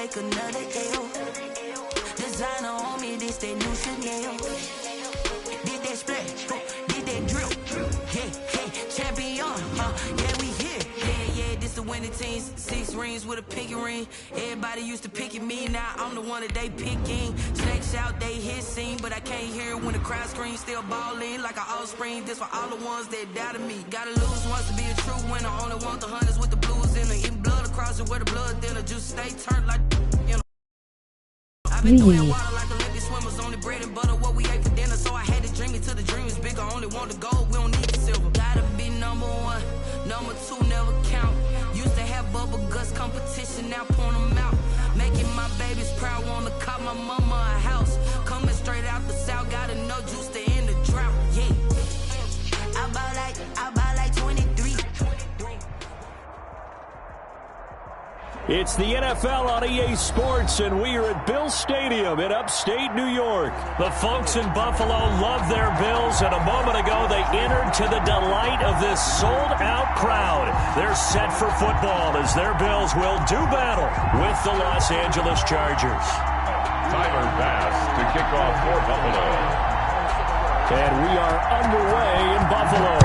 take another L. Designer on me, this that new Chanel. Did that splash, did that drip. Yeah, champion, yeah, we here. Yeah, this the winning team. 6 rings with a pinky ring. Everybody used to pick at me, now I'm the one that they picking. Snakes out, they hit scene, but I can't hear it when the crowd screams. Still ballin' like an offspring. This for all the ones that doubted me. Gotta lose once to be a true winner. Only want the hunters with the blues in it. Eating blood across it where the blood thinner. Just stay turned like, you know. I've been doing water like Olympic swimmers. Only bread and butter, what we ate for dinner. So I had to dream it till the dream is bigger. Only want the gold, we don't need the silver. Gotta be number 1, number 2 never count. Used to have bubble guts competition, now point them out. Making my babies proud, wanna cop my mama a house. Coming straight out the south, gotta know juice to end the drought. Yeah, I bought like 23. It's the NFL on EA Sports, and we are at Bill Stadium in upstate New York. The folks in Buffalo love their Bills, and a moment ago they entered to the delight of this sold-out crowd. They're set for football as their Bills will do battle with the Los Angeles Chargers. Tyler Bass to kick off for Buffalo. And we are underway in Buffalo.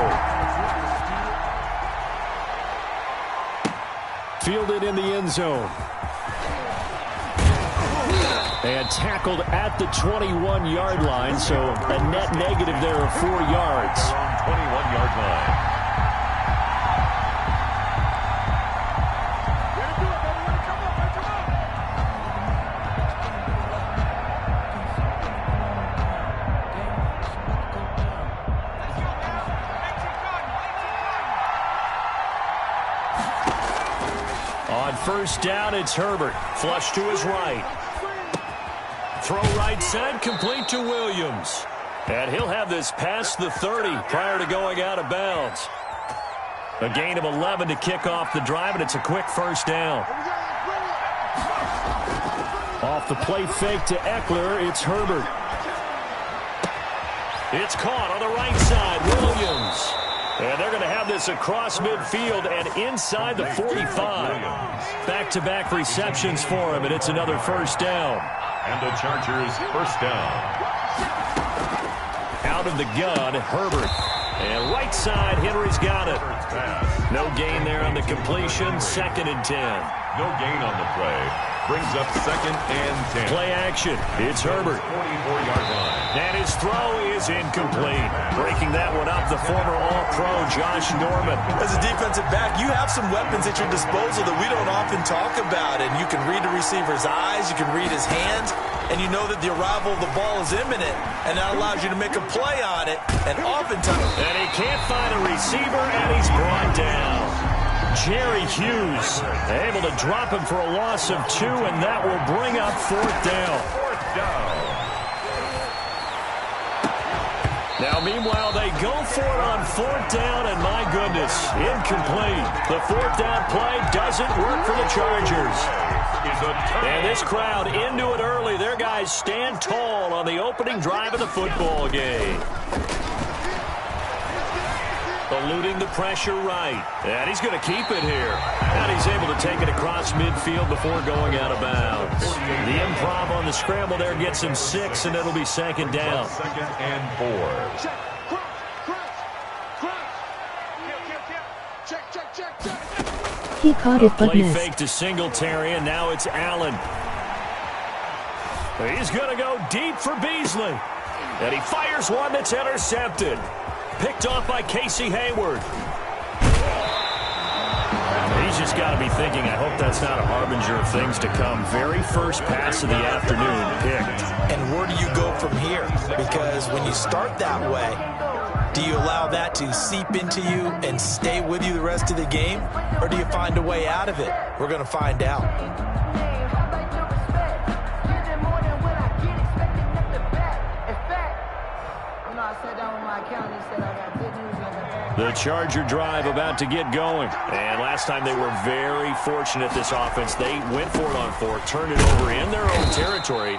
Fielded in the end zone. And tackled at the 21-yard line, so a net negative there of 4 yards. 21-yard line. On first down, it's Herbert. Flush to his right. Throw right side, complete to Williams. And he'll have this past the 30 prior to going out of bounds. A gain of 11 to kick off the drive, and it's a quick first down. Off the play fake to Eckler, it's Herbert. It's caught on the right side, Williams. And they're going to have this across midfield and inside the 45. Back-to-back receptions for him, and it's another first down. And the Chargers first down. Out of the gun, Herbert. And right side, Henry's got it. No gain there on the completion, 2nd and 10. No gain on the play. Brings up 2nd and 10. Play action. It's Herbert. 44-yard line. And his throw is incomplete. Breaking that one up, the former All-Pro Josh Norman. As a defensive back, you have some weapons at your disposal that we don't often talk about. And you can read the receiver's eyes, you can read his hands, and you know that the arrival of the ball is imminent. And that allows you to make a play on it. And oftentimes... And he can't find a receiver, and he's brought down. Jerry Hughes able to drop him for a loss of 2, and that will bring up 4th down. 4th down. Now, meanwhile, they go for it on 4th down, and my goodness, incomplete. The 4th down play doesn't work for the Chargers. And this crowd into it early. Their guys stand tall on the opening drive of the football game. Eluding the pressure right. And he's going to keep it here. And he's able to take it across midfield before going out of bounds. The improv on the scramble there gets him 6, and it'll be 2nd down. 2nd and 4. He caught it but Play missed. fake to Singletary, and now it's Allen. He's going to go deep for Beasley. And he fires one that's intercepted. Picked off by Casey Hayward. He's just got to be thinking, I hope that's not a harbinger of things to come. Very first pass of the afternoon picked. And where do you go from here? Because when you start that way, do you allow that to seep into you and stay with you the rest of the game? Or do you find a way out of it? We're going to find out. The Charger drive about to get going. And last time they were very fortunate, this offense. They went for it on 4, turned it over in their own territory,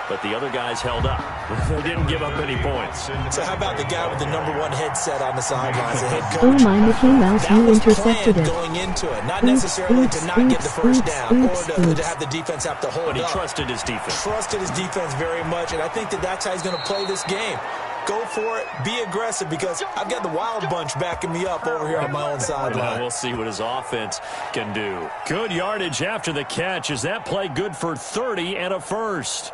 but the other guys held up. They didn't give up any points. So how about the guy with the #1 headset on the sidelines, the head coach? Oh my Mickey Mouse, you intercepted it. Going into it, not necessarily to not get the first down or to have the defense have to hold up. But he trusted his defense. Trusted his defense very much, and I think that's how he's going to play this game. Go for it, be aggressive, because I've got the wild bunch backing me up over here on my own sideline. We'll see what his offense can do. Good yardage after the catch. Is that play good for 30 and a first?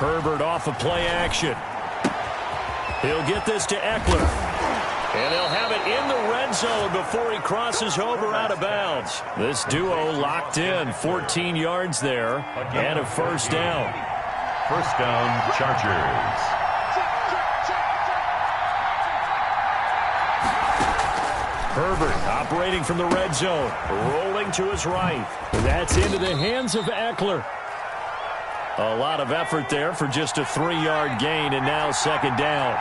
Herbert off of play action. He'll get this to Eckler. And they'll have it in the red zone before he crosses over out of bounds. This duo locked in, 14 yards there, and a first down. First down, Chargers. Herbert operating from the red zone, rolling to his right. That's into the hands of Eckler. A lot of effort there for just a 3-yard gain, and now second down.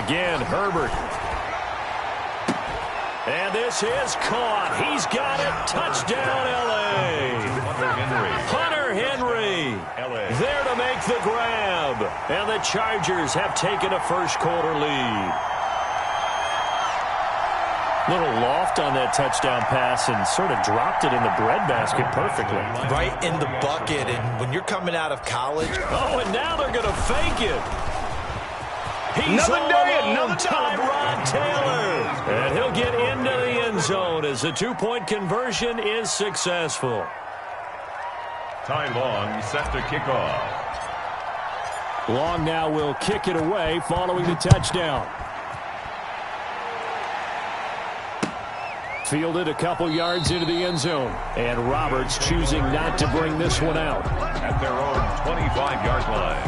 Again, Herbert. And this is caught. He's got it. Touchdown, L.A. Hunter Henry. There to make the grab. And the Chargers have taken a first-quarter lead. Little loft on that touchdown pass and sort of dropped it in the breadbasket perfectly. Right in the bucket, and when you're coming out of college. Oh, and now they're going to fake it. He's another day, another time, Rod Taylor. And he'll get into the end zone as the two-point conversion is successful. Ty Long set to kick off. Long now will kick it away following the touchdown. Fielded a couple yards into the end zone. And Roberts choosing not to bring this one out. At their own 25-yard line.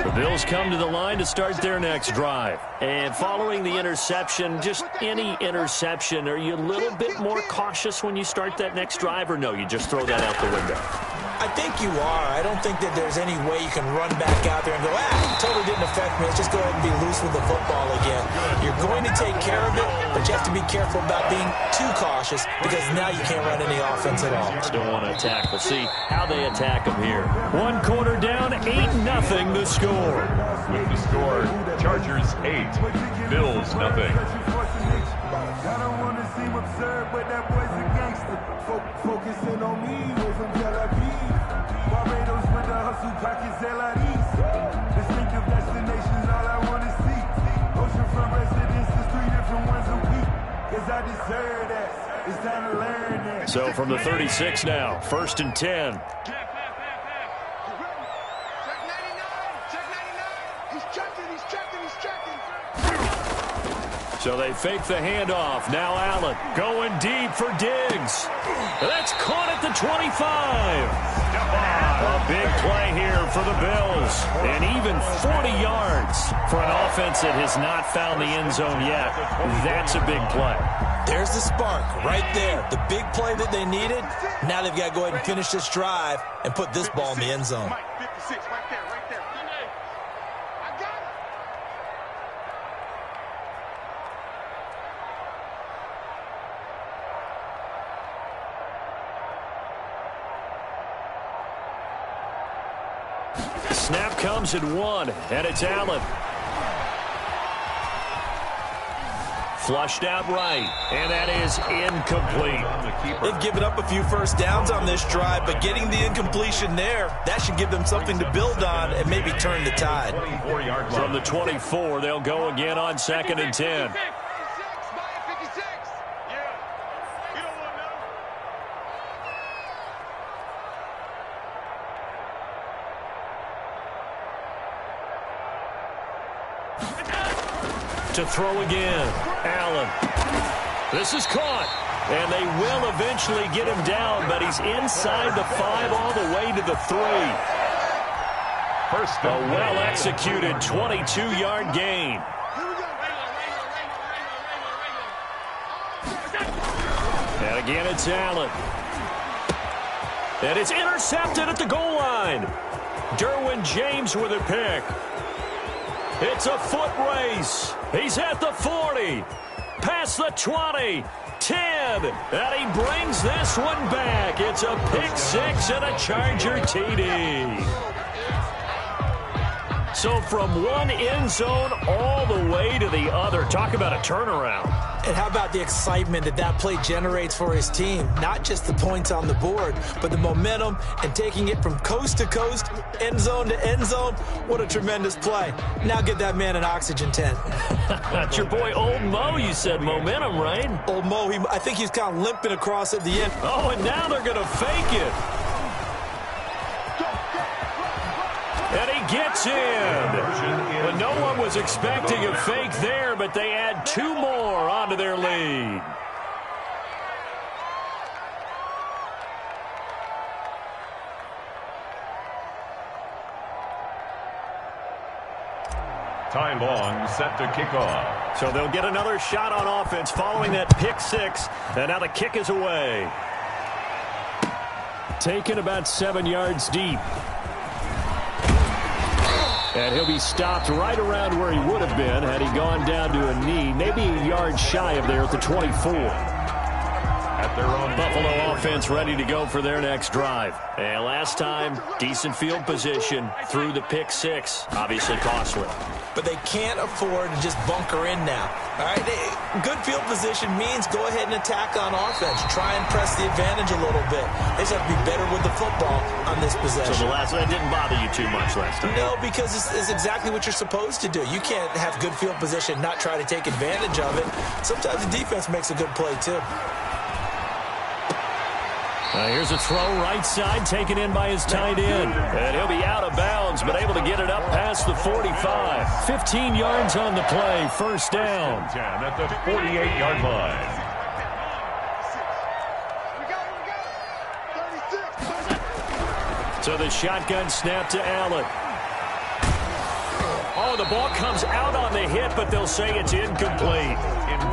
The Bills come to the line to start their next drive. And following the interception, just any interception, are you a little bit more cautious when you start that next drive, or no, you just throw that out the window? I think you are. I don't think that there's any way you can run back out there and go, totally didn't affect me. Let's just go ahead and be loose with the football again. You're going to take care of it, but you have to be careful about being too cautious, because now you can't run any offense at all. Don't want to attack. We'll see how they attack them here. 1 quarter down, 8-0 the score. With the score, Chargers 8, Bills 0. I don't want to seem absurd, but that boy's a gangster. Focusing on me, way from Tel Aviv. Barbados with the hustle, pockets LREs. Distinctive destinations, all I want to see. Oceanfront residences, 3 different ones a week. Cause I deserve that. It's time to learn that. So from the 36 now, 1st and 10. So they fake the handoff. Now Allen going deep for Diggs. That's caught at the 25. A big play here for the Bills. And even 40 yards for an offense that has not found the end zone yet. That's a big play. There's the spark right there. The big play that they needed. Now they've got to go ahead and finish this drive and put this ball in the end zone. Snap comes at 1, and it's Allen. Flushed out right, and that is incomplete. They've given up a few first downs on this drive, but getting the incompletion there, that should give them something to build on and maybe turn the tide. From the 24, they'll go again on 2nd and 10. To throw again, Allen. This is caught, and they will eventually get him down, but he's inside the 5 all the way to the 3. First A and well-executed 22-yard gain. And again, it's Allen. And it's intercepted at the goal line. Derwin James with a pick. It's a foot race. He's at the 40. Past the 20. 10. And he brings this one back. It's a pick six and a Charger TD. So from one end zone all the way to the other. Talk about a turnaround. And how about the excitement that play generates for his team? Not just the points on the board, but the momentum and taking it from coast to coast, end zone to end zone. What a tremendous play. Now get that man an oxygen tent. That's your boy Old Mo, you said. Momentum, right? Old Mo, I think he's kind of limping across at the end. Oh, and now they're going to fake it. And he gets in. Well, no one was expecting a fake there, but they add two more onto their lead. Ty Long set to kick off. So they'll get another shot on offense following that pick six. And now the kick is away. Taken about 7 yards deep. And he'll be stopped right around where he would have been had he gone down to a knee, maybe a yard shy of there at the 24. At their own Buffalo offense ready to go for their next drive. And last time, decent field position through the pick six. Obviously costly. But they can't afford to just bunker in now. All right, good field position means go ahead and attack on offense. Try and press the advantage a little bit. They just have to be better with the football on this possession. So that didn't bother you too much last time? No, because it's exactly what you're supposed to do. You can't have good field position, not try to take advantage of it. Sometimes the defense makes a good play, too. Here's a throw right side taken in by his tight end. And he'll be out of bounds, but able to get it up past the 45. 15 yards on the play, first down. 10 at the 48-yard line. So the shotgun snap to Allen. Oh, the ball comes out on the hit, but they'll say it's incomplete.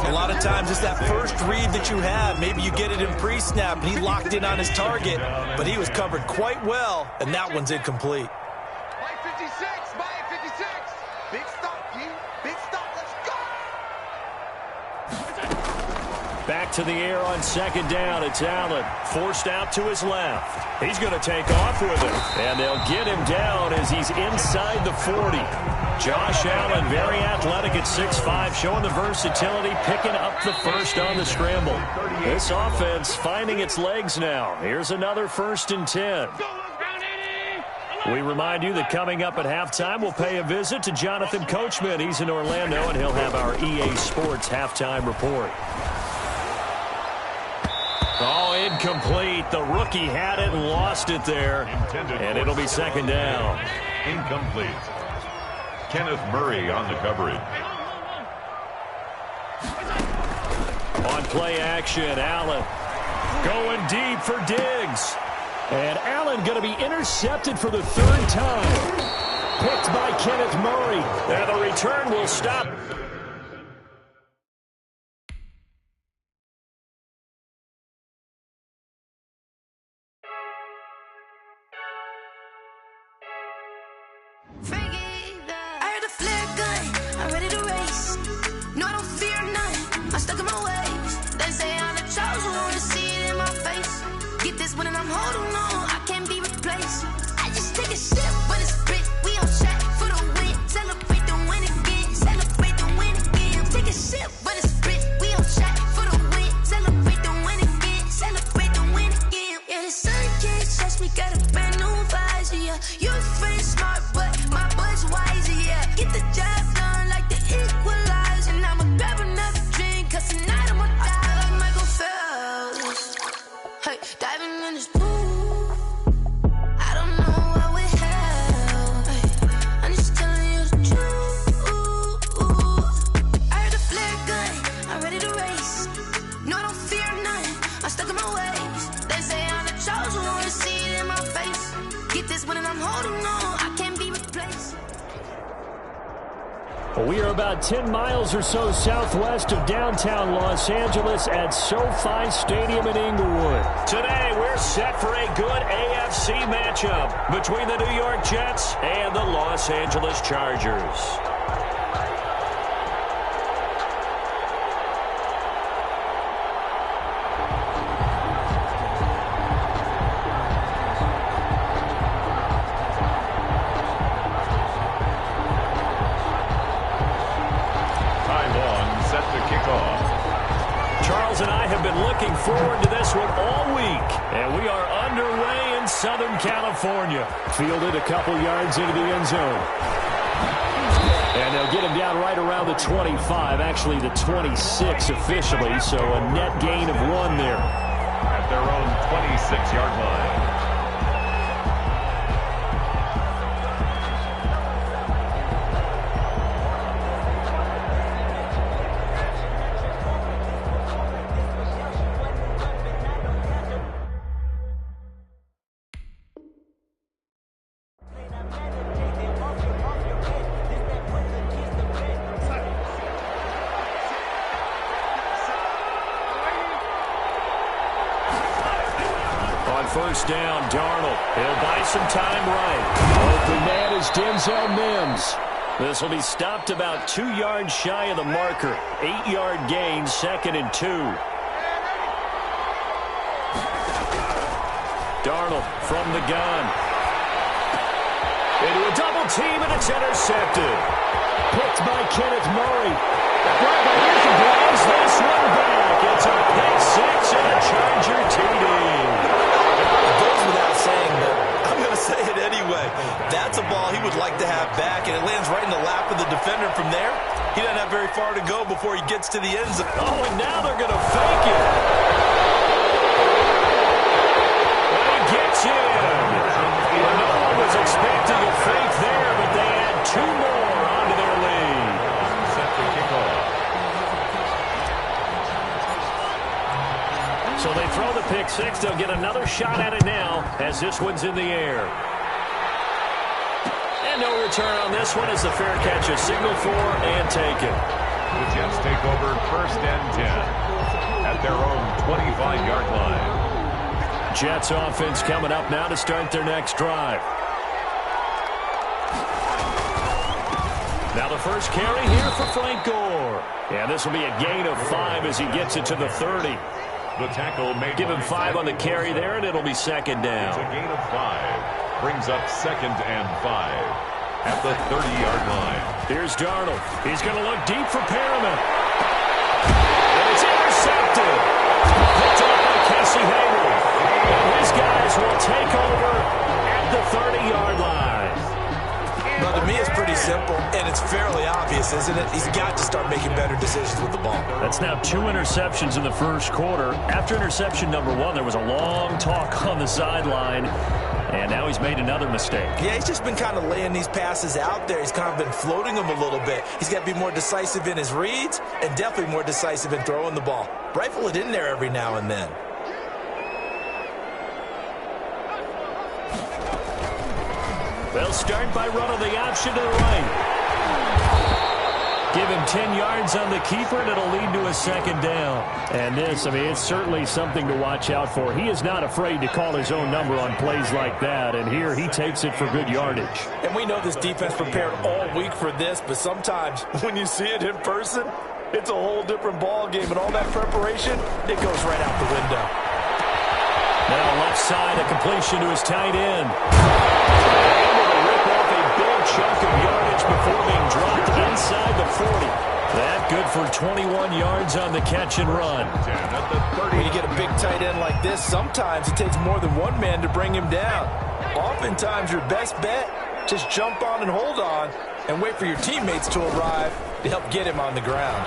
A lot of times it's that first read that you have. Maybe you get it in pre-snap, and he locked in on his target, but he was covered quite well, and that one's incomplete. By 56, by 56. Big stop, G. Big stop, let's go. Back to the air on second down. It's Allen, forced out to his left. He's going to take off with it, and they'll get him down as he's inside the 40. Josh Allen, very athletic at 6'5", showing the versatility, picking up the first on the scramble. This offense finding its legs now. Here's another 1st and 10. We remind you that coming up at halftime, we'll pay a visit to Jonathan Coachman. He's in Orlando, and he'll have our EA Sports halftime report. Oh, incomplete. The rookie had it and lost it there. And it'll be second down. Incomplete. Kenneth Murray on the coverage. On play action, Allen going deep for Diggs. And Allen going to be intercepted for the 3rd time. Picked by Kenneth Murray. And the return will stop. Diving in this pool. We are about 10 miles or so southwest of downtown Los Angeles at SoFi Stadium in Inglewood. Today, we're set for a good AFC matchup between the New York Jets and the Los Angeles Chargers. Looking forward to this one all week, and we are underway in Southern California. Fielded a couple yards into the end zone. And they'll get him down right around the 25, actually the 26 officially, so a net gain of 1 there. At their own 26-yard line. First down, Darnold. He'll buy some time right. Open man is Denzel Mims. This will be stopped about 2 yards shy of the marker. 8-yard gain, 2nd and 2. Darnold from the gun. Into a double team, and it's intercepted. Picked by Kenneth Murray. Here's the Browns. This one back. It's a pick 6 and a Charger TD. Without saying, but I'm going to say it anyway. That's a ball he would like to have back, and it lands right in the lap of the defender. From there, he doesn't have very far to go before he gets to the end zone. Oh, and now they're going to fake it. And he gets in. Well, no one was expecting a fake there, but they add 2 more onto their lead. Set to kick off. So they throw the pick 6. They'll get another shot at it now as this one's in the air. And no return on this one as the fair catch is signaled for and taken. The Jets take over 1st and 10 at their own 25-yard line. Jets offense coming up now to start their next drive. Now the first carry here for Frank Gore. And this will be a gain of 5 as he gets it to the 30. The tackle made. Give him 5 on the carry there, and it'll be 2nd down. It's a gain of 5. Brings up 2nd and 5 at the 30-yard line. Here's Darnold. He's going to look deep for Perriman. And it's intercepted. Picked up by Casey Hayward. And his guys will take over at the 30-yard line. Well, to me, it's pretty simple, and it's fairly obvious, isn't it? He's got to start making better decisions with the ball. That's now 2 interceptions in the first quarter. After interception number 1, there was a long talk on the sideline, and now he's made another mistake. Yeah, he's just been kind of laying these passes out there. He's kind of been floating them a little bit. He's got to be more decisive in his reads and definitely more decisive in throwing the ball. Rifle it in there every now and then. They'll start by running the option to the right. Give him 10 yards on the keeper, and it'll lead to a 2nd down. And this, I mean, it's certainly something to watch out for. He is not afraid to call his own number on plays like that, and here he takes it for good yardage. And we know this defense prepared all week for this, but sometimes when you see it in person, it's a whole different ball game, and all that preparation, it goes right out the window. Now left side, a completion to his tight end. Chunk of yardage before being dropped inside the 40. That good for 21 yards on the catch and run. When you get a big tight end like this, sometimes it takes more than one man to bring him down. Oftentimes your best bet, just jump on and hold on and wait for your teammates to arrive to help get him on the ground.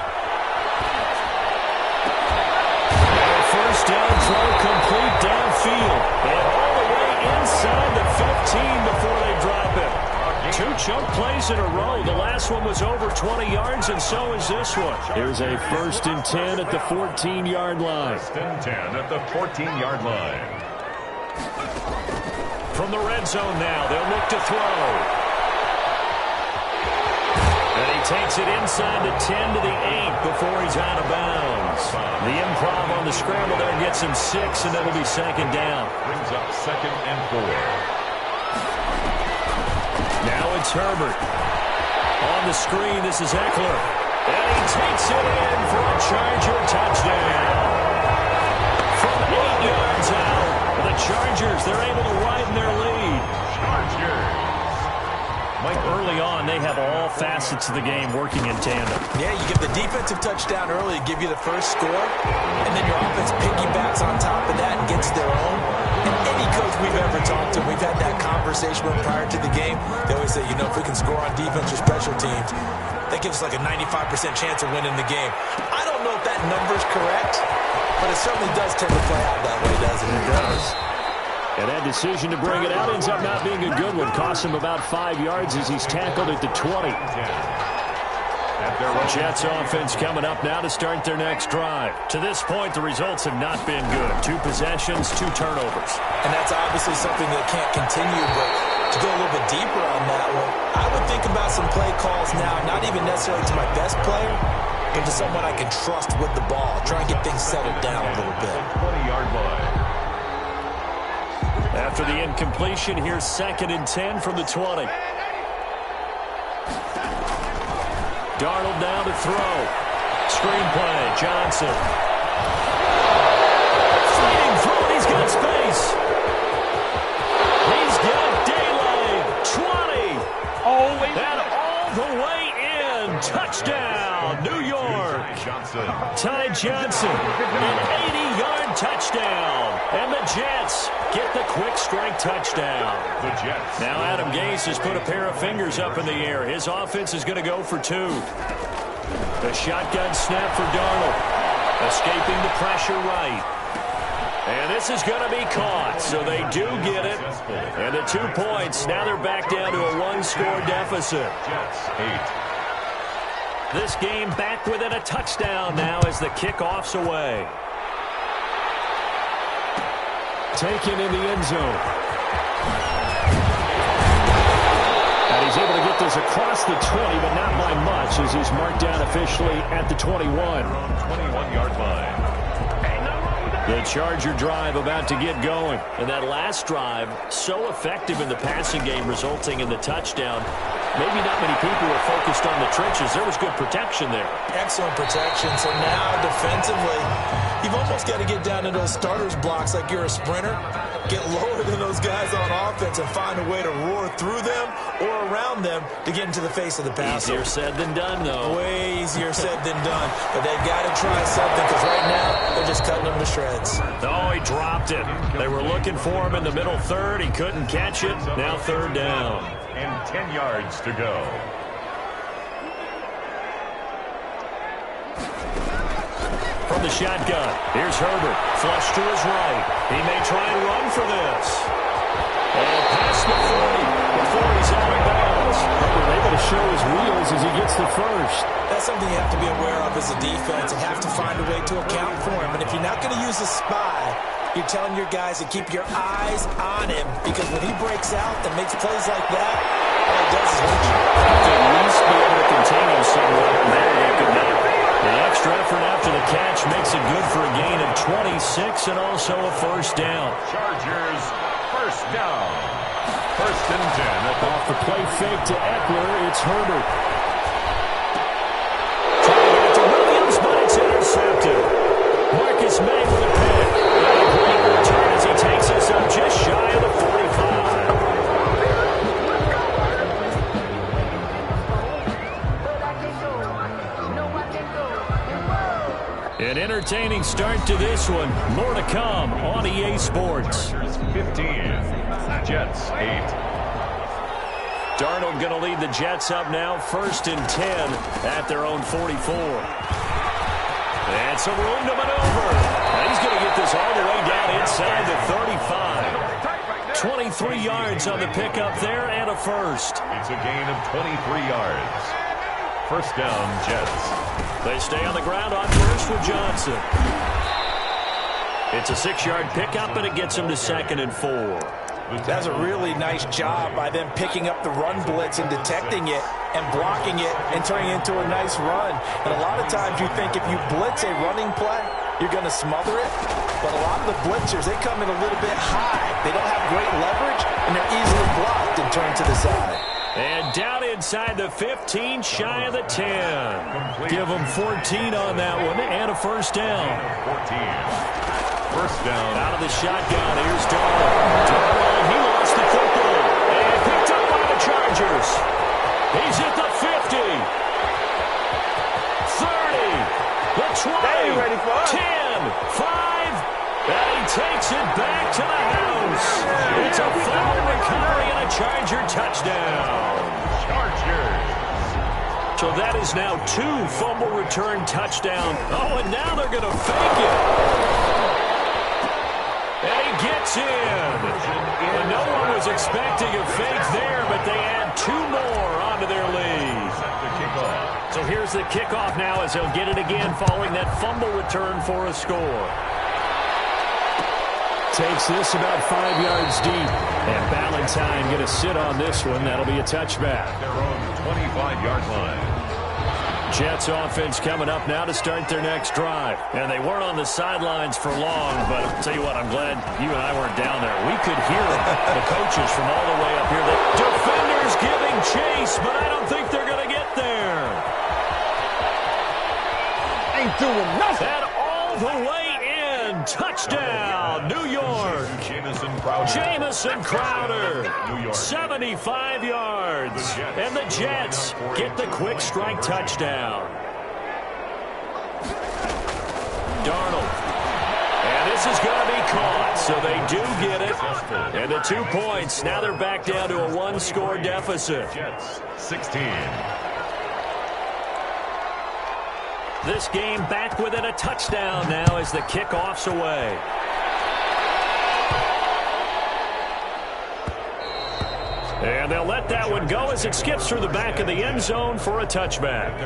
First down throw complete downfield. And all the way inside the 15 before they drop it. 2 chunk plays in a row. The last one was over 20 yards, and so is this one. Here's a 1st and 10 at the 14-yard line. 1st and 10 at the 14-yard line. From the red zone now, they'll look to throw. And he takes it inside the 10 to the 8 before he's out of bounds. The improv on the scramble there gets him 6, and it'll be second down. Brings up 2nd and 4. Now it's Herbert. On the screen, this is Eckler. And he takes it in for a Charger touchdown. From 8 yards out, the Chargers, they're able to widen their lead. Chargers. Mike, early on, they have all facets of the game working in tandem. Yeah, you give the defensive touchdown early to give you the first score, and then your offense piggybacks on top of that and gets their own. And any coach we've ever talked to, we've had that conversation with prior to the game. They always say, if we can score on defense or special teams, that gives us like a 95% chance of winning the game. I don't know if that number's correct, but it certainly does tend to play out that way, doesn't it? It does. And that decision to bring it out ends up not being a good one. Costs him about 5 yards as he's tackled at the 20. Jets offense coming up now to start their next drive. To this point, the results have not been good. 2 possessions, 2 turnovers. And that's obviously something that can't continue, but to go a little bit deeper on that one, I would think about some play calls now, not even necessarily to my best player, but to someone I can trust with the ball. Try and get things settled down a little bit. 20-yard line. After the incompletion, here's 2nd and 10 from the 20. Darnold down to throw. Screenplay, Johnson. Fleeting through, he's got space. He's got daylight. 20. And all the way in. Touchdown, New York. Ty Johnson, an 80-yard touchdown. And the Jets get the quick strike touchdown. The Jets. Now Adam Gase has put a pair of fingers up in the air. His offense is going to go for 2. The shotgun snap for Darnold. Escaping the pressure right. And this is going to be caught, so they do get it. And the 2 points, now they're back down to a 1-score deficit. Jets 8. This game back within a touchdown now as the kickoff's away. Taken in the end zone. And he's able to get this across the 20, but not by much as he's marked down officially at the 21. 21-yard line. The Charger drive about to get going. And that last drive, so effective in the passing game, resulting in the touchdown. Maybe not many people were focused on the trenches. There was good protection there. Excellent protection. So now, defensively, you've almost got to get down to those starters blocks like you're a sprinter. Get lower than those guys on offense and find a way to roar through them or around them to get into the face of the passer. Easier said than done, though. Way easier said than done. But they've got to try something because right now they're just cutting them to shreds. Oh, he dropped it. They were looking for him in the middle third. He couldn't catch it. Now 3rd down. And 10 yards to go. From the shotgun, here's Herbert. Flush to his right. He may try and run for this. And past the 40 before he's out of bounds. Herbert able to show his wheels as he gets the first. That's something you have to be aware of as a defense and have to find a way to account for him. And if you're not going to use a spy, you're telling your guys to keep your eyes on him because when he breaks out and makes plays like that, all he does is hurt you. You have to at least be able to contain him somewhat. There they could not. The extra effort after the catch makes it good for a gain of 26 and also a 1st down. Chargers 1st down. 1st and 10. Off the play fake to Eckler, it's Herbert. Trying to get it to Williams, but it's intercepted. Marcus May with a pick. And a great return as he takes us up just shy of the 45. An entertaining start to this one. More to come on EA Sports. 15. Jets 8. Darnold going to lead the Jets up now. 1st and 10 at their own 44. And some room to maneuver. And he's going to get this all the way down inside the 35. 23 yards on the pickup there and a first. It's a gain of 23 yards. 1st down, Jets. They stay on the ground on first with Johnson. It's a 6-yard pickup, and it gets him to 2nd and 4. That's a really nice job by them picking up the run blitz and detecting it and blocking it and turning it into a nice run. And a lot of times you think if you blitz a running play, you're going to smother it. But a lot of the blitzers, they come in a little bit high. They don't have great leverage, and they're easily blocked and turned to the side. And down inside the 15, shy of the 10. Give them 14 on that one and a first down. 14. First down. Out of the shotgun, here's Darnold. He lost the football and picked up by the Chargers. He's at the 50. 30. The 20. 10. 5. And he takes it back to the house. It's a fumble recovery and a Charger touchdown. Chargers. So that is now 2 fumble return touchdowns. Oh, and now they're going to fake it. And he gets in. And no one was expecting a fake there, but they add 2 more onto their lead. So here's the kickoff now as they'll get it again following that fumble return for a score. Takes this about 5 yards deep. And Ballantyne going to sit on this one. That'll be a touchback. Their own 25-yard line. Jets offense coming up now to start their next drive. And they weren't on the sidelines for long, but I'll tell you what, I'm glad you and I weren't down there. We could hear the coaches from all the way up here. The defenders giving chase, but I don't think they're going to get there. Ain't doing nothing. And all the way in. Touchdown, New York. Jamison Crowder. 75 yards. And the Jets get the quick strike touchdown. Darnold. And this is going to be caught, so they do get it. And the 2 points. Now they're back down to a 1-score deficit. Jets 16. This game back within a touchdown now as the kickoff's away. And they'll let that one go as it skips through the back of the end zone for a touchback.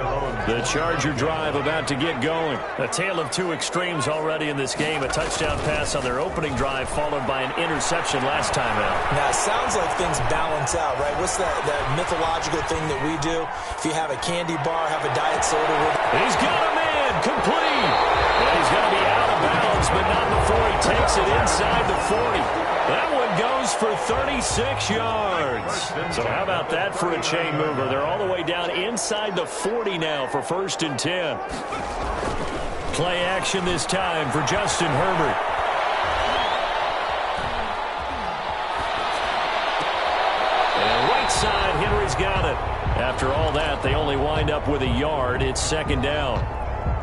The Charger drive about to get going. A tale of 2 extremes already in this game. A touchdown pass on their opening drive followed by an interception last time out. Now, it sounds like things balance out, right? What's that mythological thing that we do? If you have a candy bar, have a diet soda with it. He's got him in. Complete. And he's going to be out of bounds, but not before he takes it inside the 40. That one goes for 36 yards. So how about that for a chain mover? They're all the way down inside the 40 now for 1st and 10. Play action this time for Justin Herbert. And right side, Henry's got it. After all that, they only wind up with a yard. It's 2nd down.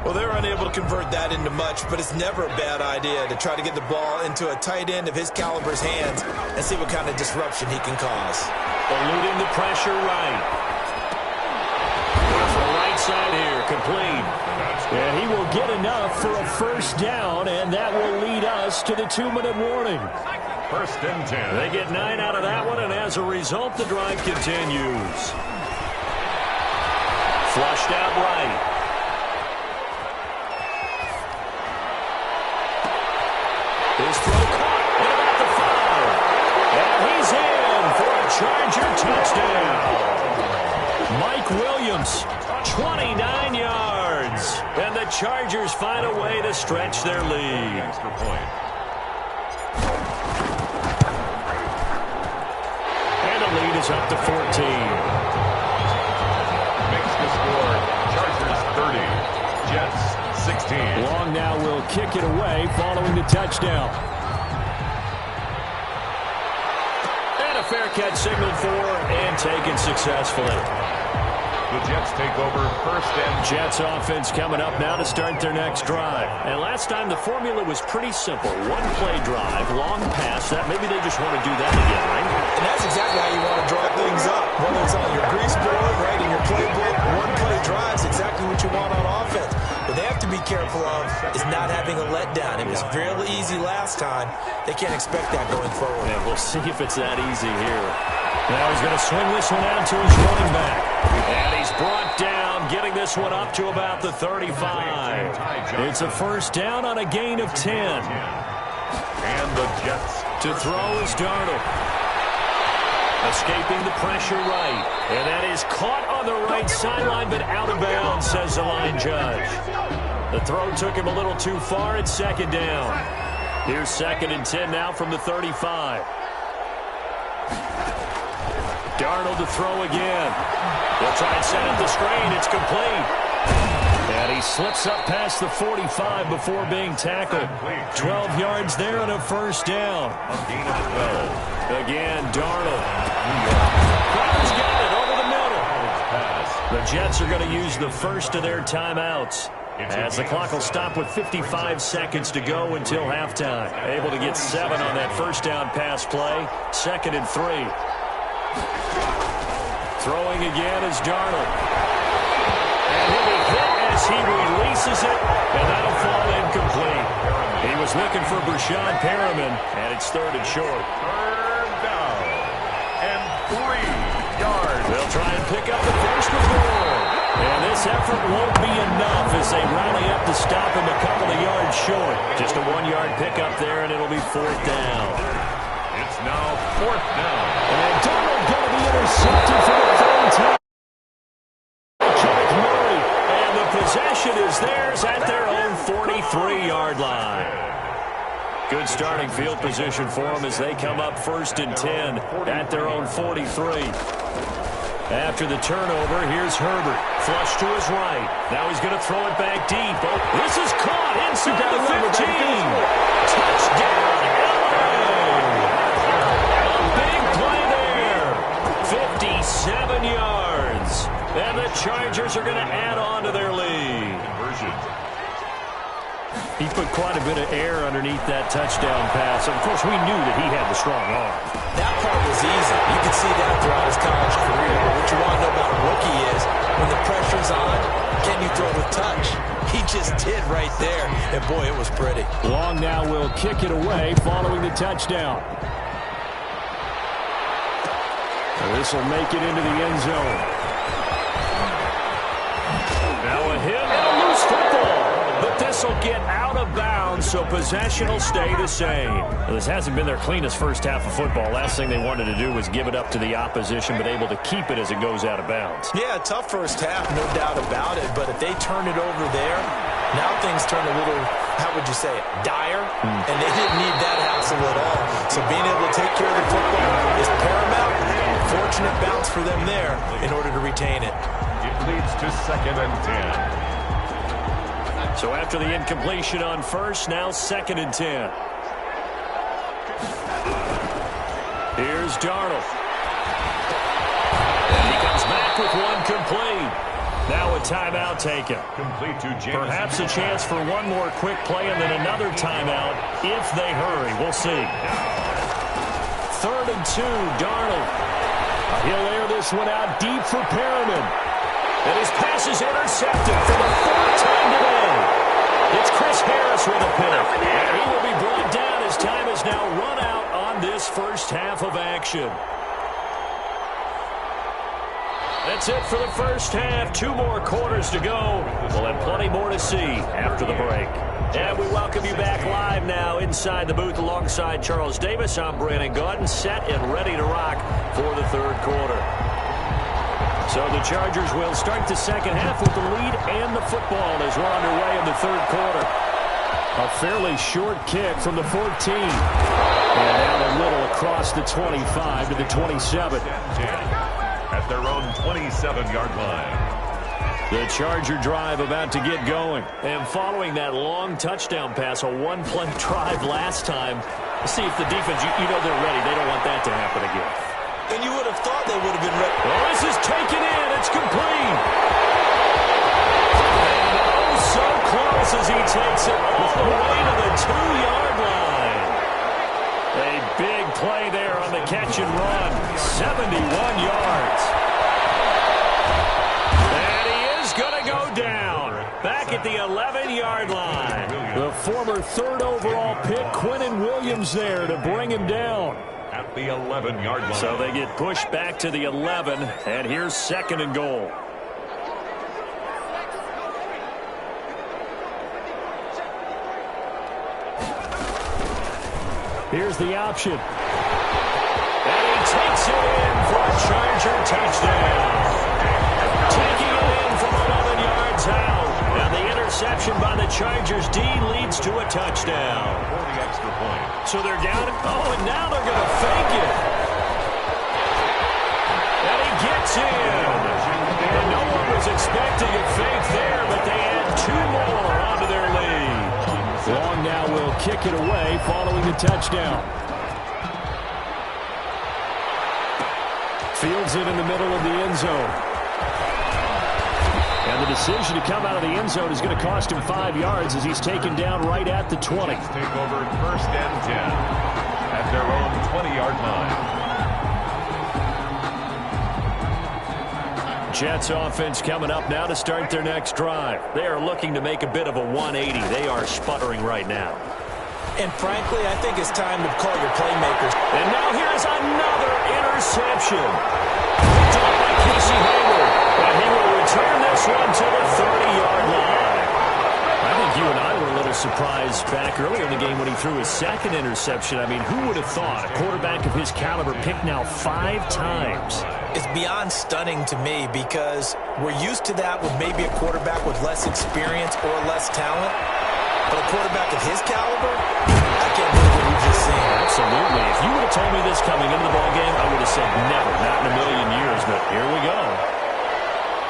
Well, they're unable to convert that into much, but it's never a bad idea to try to get the ball into a tight end of his caliber's hands and see what kind of disruption he can cause. Eluding the pressure right. Goes to the right side here, complete. And he will get enough for a 1st down, and that will lead us to the 2-minute warning. 1st and 10. They get 9 out of that one, and as a result, the drive continues. Flushed out right. His throw caught at about the 5. And he's in for a Charger touchdown. Mike Williams, 29 yards. And the Chargers find a way to stretch their lead. Extra point. And the lead is up to 14. Makes the score. Chargers 30. Jets 16. Long now will kick it away following the touchdown. And a fair catch signaled for and taken successfully. The Jets take over 1st and Jets offense coming up now to start their next drive. And last time the formula was pretty simple. 1-play drive, long pass. That maybe they just want to do that again, right? And that's exactly how you want to draw things up. Whether it's on your grease board, right, in your playbook, 1-play drives exactly what you want on offense. What they have to be careful of is not having a letdown. It was real easy last time. They can't expect that going forward. And we'll see if it's that easy here. Now he's going to swing this one out to his running back. And he's brought down, getting this one up to about the 35. It's a 1st down on a gain of 10. And the Jets To throw is Darnold. Escaping the pressure right. And that is caught on the right sideline, but out of bounds, says the line judge. The throw took him a little too far. It's second down. Here's 2nd and 10 now from the 35. Darnold to throw again. They'll try and set up the screen. It's complete. And he slips up past the 45 before being tackled. 12 yards there and a first down. Again, Darnold. Crowder's got it over the middle. The Jets are going to use the first of their timeouts, as the clock will stop with 55 seconds to go until halftime. Able to get 7 on that first down pass play. 2nd and 3. Throwing again is Darnold. And he'll be hit as he releases it, and that'll fall incomplete. He was looking for Brashad Perriman, and it's 3rd and short. 3rd down and 3 yards. They'll try and pick up the first with Moore. And this effort won't be enough as they rally up to stop him a couple of yards short. Just a 1-yard pickup there, and it'll be 4th down. It's now 4th down. And Darnold going to be intercepted for the 3rd time. And the possession is theirs at their own 43-yard line. Good starting field position for them as they come up 1st and 10 at their own 43. After the turnover, here's Herbert. Flush to his right. Now he's going to throw it back deep. Oh, this is caught inside the 15. Touchdown, LA! A big play there. 57 yards. And the Chargers are going to add on to their lead. He put quite a bit of air underneath that touchdown pass. Of course, we knew that he had the strong arm. That part was easy. You could see that throughout his college career. What you want to know about a rookie is when the pressure's on, can you throw with touch? He just did right there. And, boy, it was pretty. Long now will kick it away following the touchdown. This will make it into the end zone. Now a hit and a loose football. But this will get out of bounds, so possession will stay the same. Well, this hasn't been their cleanest first half of football. Last thing they wanted to do was give it up to the opposition, but able to keep it as it goes out of bounds. Yeah, tough first half, no doubt about it. But if they turn it over there, now things turn a little, how would you say it, dire. And they didn't need that hassle at all. So being able to take care of the football is paramount. Fortunate bounce for them there in order to retain it. It leads to 2nd and 10. So after the incompletion on first, now 2nd and 10. Here's Darnold. And he comes back with one complete. Now a timeout taken. Complete to James. Perhaps a chance for one more quick play and then another timeout if they hurry. We'll see. 3rd and 2, Darnold. He'll air this one out deep for Perriman. And his pass is intercepted for the 4th time today. It's Chris Harris with a pick. And he will be brought down as time is now run out on this first half of action. That's it for the first half. 2 more quarters to go. We'll have plenty more to see after the break. And we welcome you back live now inside the booth alongside Charles Davis. I'm Brandon Gaudin, set and ready to rock for the 3rd quarter. So the Chargers will start the second half with the lead and the football as we're underway in the 3rd quarter. A fairly short kick from the 14. And down a little across the 25 to the 27. At their own 27-yard line. The Charger drive about to get going. And following that long touchdown pass, a 1-play drive last time. Let's see if the defense, you know they're ready. They don't want that to happen again. And you would have thought they would have been ready. Well, this is taken in. It's complete. And oh, so close as he takes it all the way to the 2-yard line. A big play there on the catch and run. 71 yards. And he is going to go down. Back at the 11-yard line. The former 3rd overall pick, Quinnen Williams, there to bring him down. At the 11-yard line. So they get pushed back to the 11, and here's 2nd and goal. Here's the option. And he takes it in for a Charger touchdown. Taking it in from 11 yards out. And the interception by the Chargers D leads to a touchdown. For the extra point. So they're down. Oh, and now they're going to fake it. And he gets in. And no one was expecting a fake there, but they add 2 more onto their lead. Long now will kick it away following the touchdown. Fields it in the middle of the end zone. And the decision to come out of the end zone is going to cost him 5 yards as he's taken down right at the 20. Take over first and 10 at their own 20-yard line. Jets offense coming up now to start their next drive. They are looking to make a bit of a 180. They are sputtering right now. And frankly, I think it's time to call your playmakers. And now here's another interception. Picked up by Casey Hayward. And he will return this one to the 30-yard line. I think you and I were a little surprised back earlier in the game when he threw his second interception. I mean, who would have thought a quarterback of his caliber picked now 5 times? It's beyond stunning to me because we're used to that with maybe a quarterback with less experience or less talent. But a quarterback of his caliber, I can't believe what we've just seen. Absolutely. If you would have told me this coming into the ballgame, I would have said never, not in a million years. But here we go.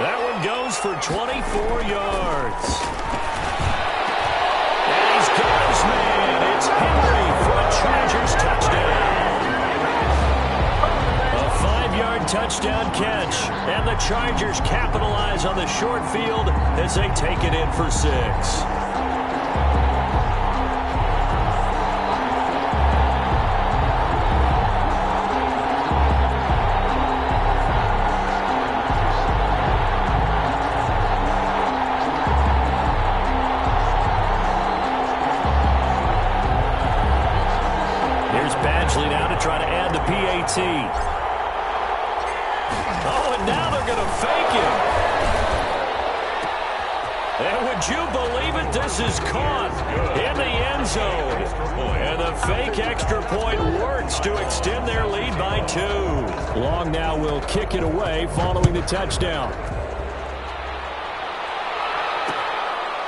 That one goes for 24 yards. And he's got his man. It's Henry for a Chargers touchdown. A 5-yard touchdown catch. And the Chargers capitalize on the short field as they take it in for 6. Try to add the PAT. Oh, and now they're going to fake it. And would you believe it? This is caught in the end zone. And the fake extra point works to extend their lead by 2. Long now will kick it away following the touchdown.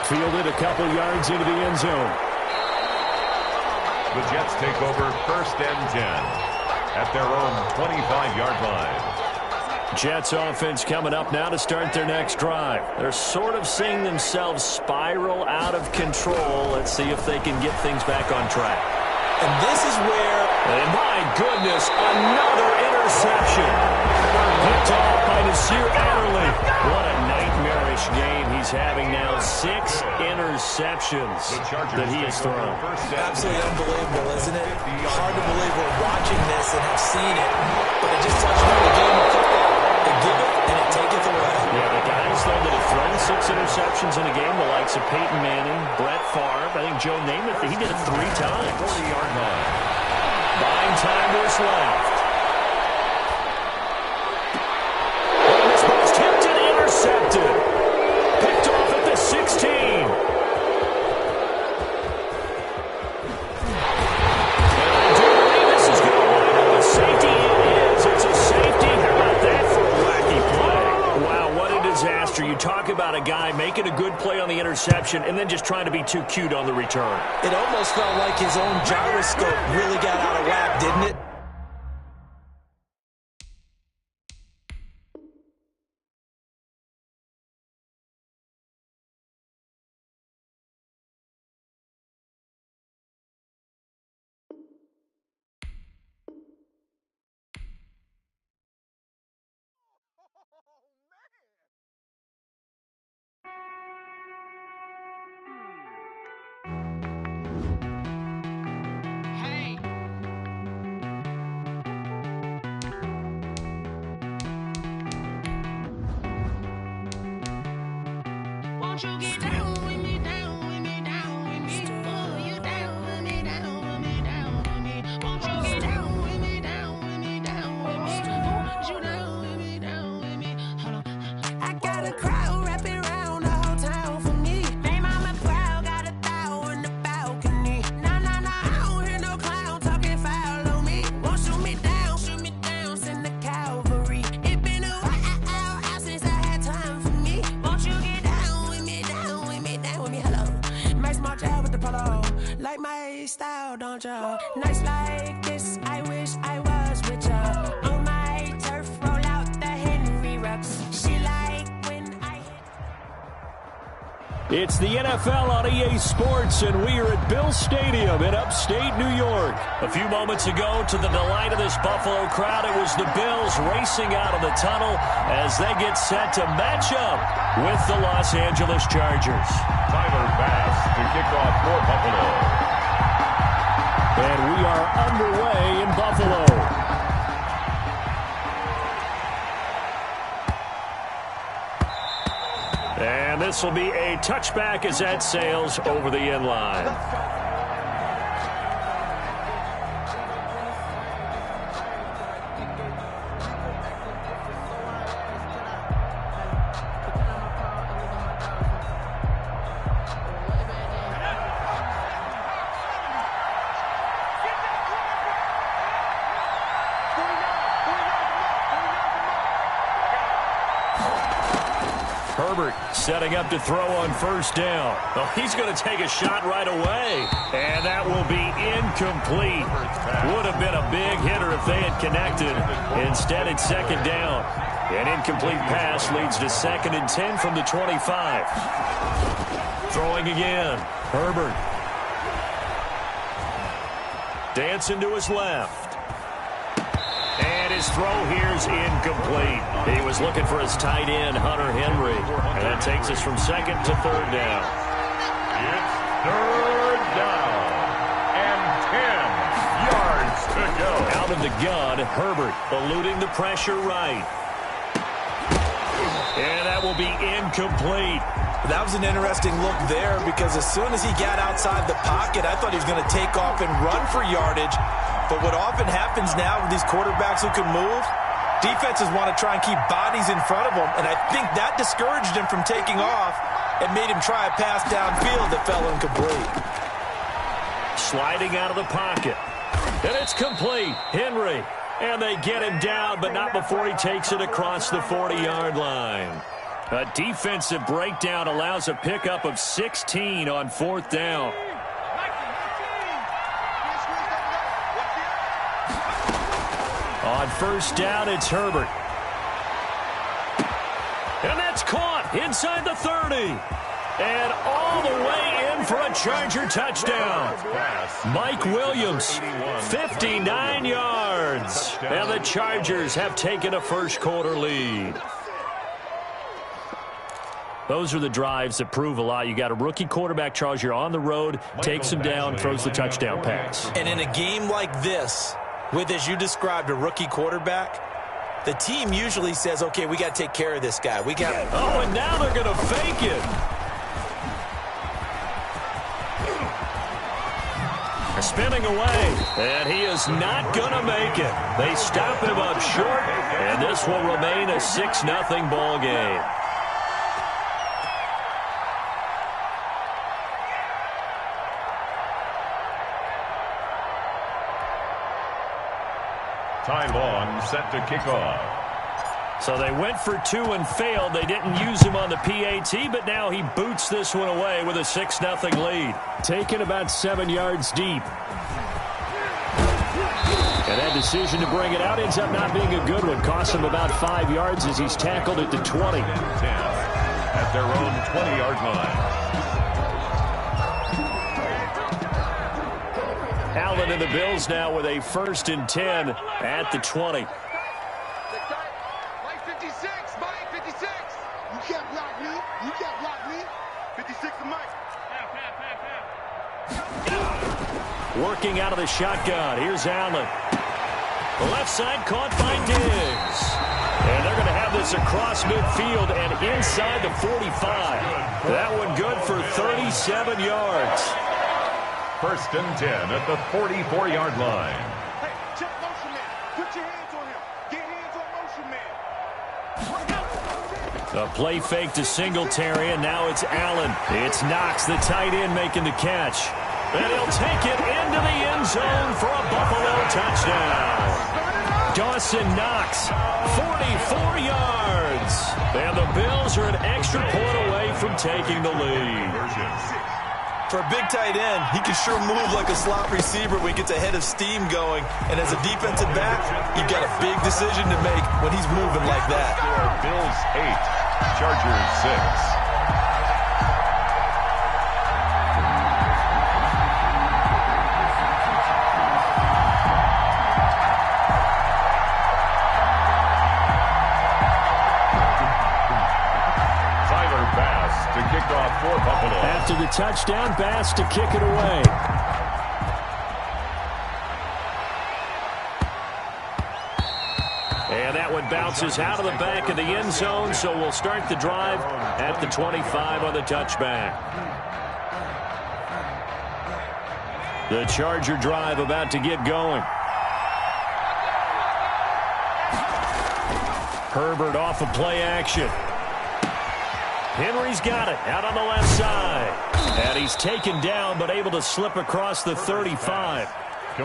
Fielded a couple yards into the end zone. The Jets take over first and 10 at their own 25-yard line. Jets offense coming up now to start their next drive. They're sort of seeing themselves spiral out of control. Let's see if they can get things back on track. And this is where... And my goodness, another interception. Picked off by Nasir Adderley. What a nightmarish game he's having now. 6 interceptions that he has thrown. Absolutely unbelievable, isn't it? Hard to believe we're watching this and have seen it, but it just touched on the game of football. They give it and it taketh away. Yeah, the guys, though, that have thrown 6 interceptions in a game, the likes of Peyton Manning, Brett Favre, I think Joe Namath, he did it 3 times. 40-yard line. Buying time was left. And this ball's tipped and intercepted. Picked off at the 16. And I do believe this is going to wind up a safety. It is. It's a safety. How about that for a wacky play? Wow, what a disaster. You talk about a guy making a good play on the interception and then just trying to be too cute on the return. It almost felt like his own gyroscope really got out of whack, didn't it? Buffalo. Like my style, don't ya? Nights like this, I wish I was with ya. On my turf, roll out the Henry Rux. She like when I hit. It's the NFL on EA Sports, and we are at Bill Stadium in upstate New York. A few moments ago, to the delight of this Buffalo crowd, it was the Bills racing out of the tunnel as they get set to match up with the Los Angeles Chargers. Tyler Bass to kick off for Buffalo. And we are underway in Buffalo. And this will be a touchback as that sails over the end line. Herbert setting up to throw on first down. Oh, he's going to take a shot right away. And that will be incomplete. Would have been a big hitter if they had connected. Instead, it's second down. An incomplete pass leads to 2nd and 10 from the 25. Throwing again. Herbert. Dancing to his left. And his throw here is incomplete. He was looking for his tight end, Hunter Henry. And that takes us from 2nd to 3rd down. It's 3rd down and 10 yards to go. Out of the gun, Herbert eluding the pressure right. And that will be incomplete. That was an interesting look there because as soon as he got outside the pocket, I thought he was going to take off and run for yardage. But what often happens now with these quarterbacks who can move, defenses want to try and keep bodies in front of them, and I think that discouraged him from taking off and made him try a pass downfield that fell incomplete. Sliding out of the pocket. And it's complete. Henry. And they get him down, but not before he takes it across the 40-yard line. A defensive breakdown allows a pickup of 16 on 4th down. On first down, it's Herbert. And that's caught inside the 30. And all the way in for a Charger touchdown. Mike Williams, 59 yards. And the Chargers have taken a first-quarter lead. Those are the drives that prove a lot. You got a rookie quarterback, Charles. You're on the road, takes him down, throws the touchdown pass. And in a game like this, with, as you described, a rookie quarterback, the team usually says, okay, we got to take care of this guy. We got. Oh, and now they're going to fake it. Spinning away, and he is not going to make it. They stop him up short, and this will remain a 6-0 ball game. Ty Long set to kick off. So they went for 2 and failed. They didn't use him on the PAT, but now he boots this one away with a 6-0 lead. Taken about 7 yards deep. And that decision to bring it out ends up not being a good one. Costs him about 5 yards as he's tackled at the 20. At their own 20-yard line. Allen and the Bills now with a 1st and 10 at the 20. Mike 56, Mike 56. You can't block me. You can't block me. 56 to Mike. Working out of the shotgun. Here's Allen. The left side caught by Diggs. And they're going to have this across midfield and inside the 45. That one good for 37 yards. 1st and 10 at the 44-yard line. Hey, check motion man. Put your hands on him. Get hands on motion man. A play fake to Singletary, and now it's Allen. It's Knox, the tight end, making the catch. And he'll take it into the end zone for a Buffalo touchdown. Dawson Knox, 44 yards. And the Bills are an extra point away from taking the lead. For a big tight end, he can sure move like a slot receiver when he gets a head of steam going. And as a defensive back, you've got a big decision to make when he's moving like that. Bills 8, Chargers 6. After the touchdown, Bass to kick it away. And that one bounces out of the back of the end zone, so we'll start the drive at the 25 on the touchback. The Charger drive about to get going. Herbert off of play action. Henry's got it out on the left side. And he's taken down but able to slip across the 35.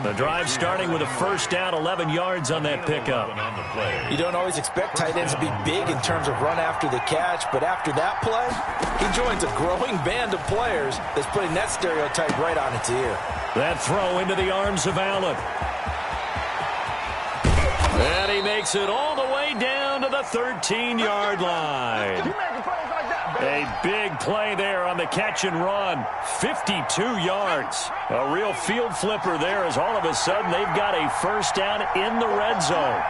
The drive starting with a first down, 11 yards on that pickup. You don't always expect tight ends to be big in terms of run after the catch, but after that play, he joins a growing band of players that's putting that stereotype right on its ear. That throw into the arms of Allen. And he makes it all the way down to the 13-yard line. A big play there on the catch and run. 52 yards. A real field flipper there as all of a sudden they've got a first down in the red zone.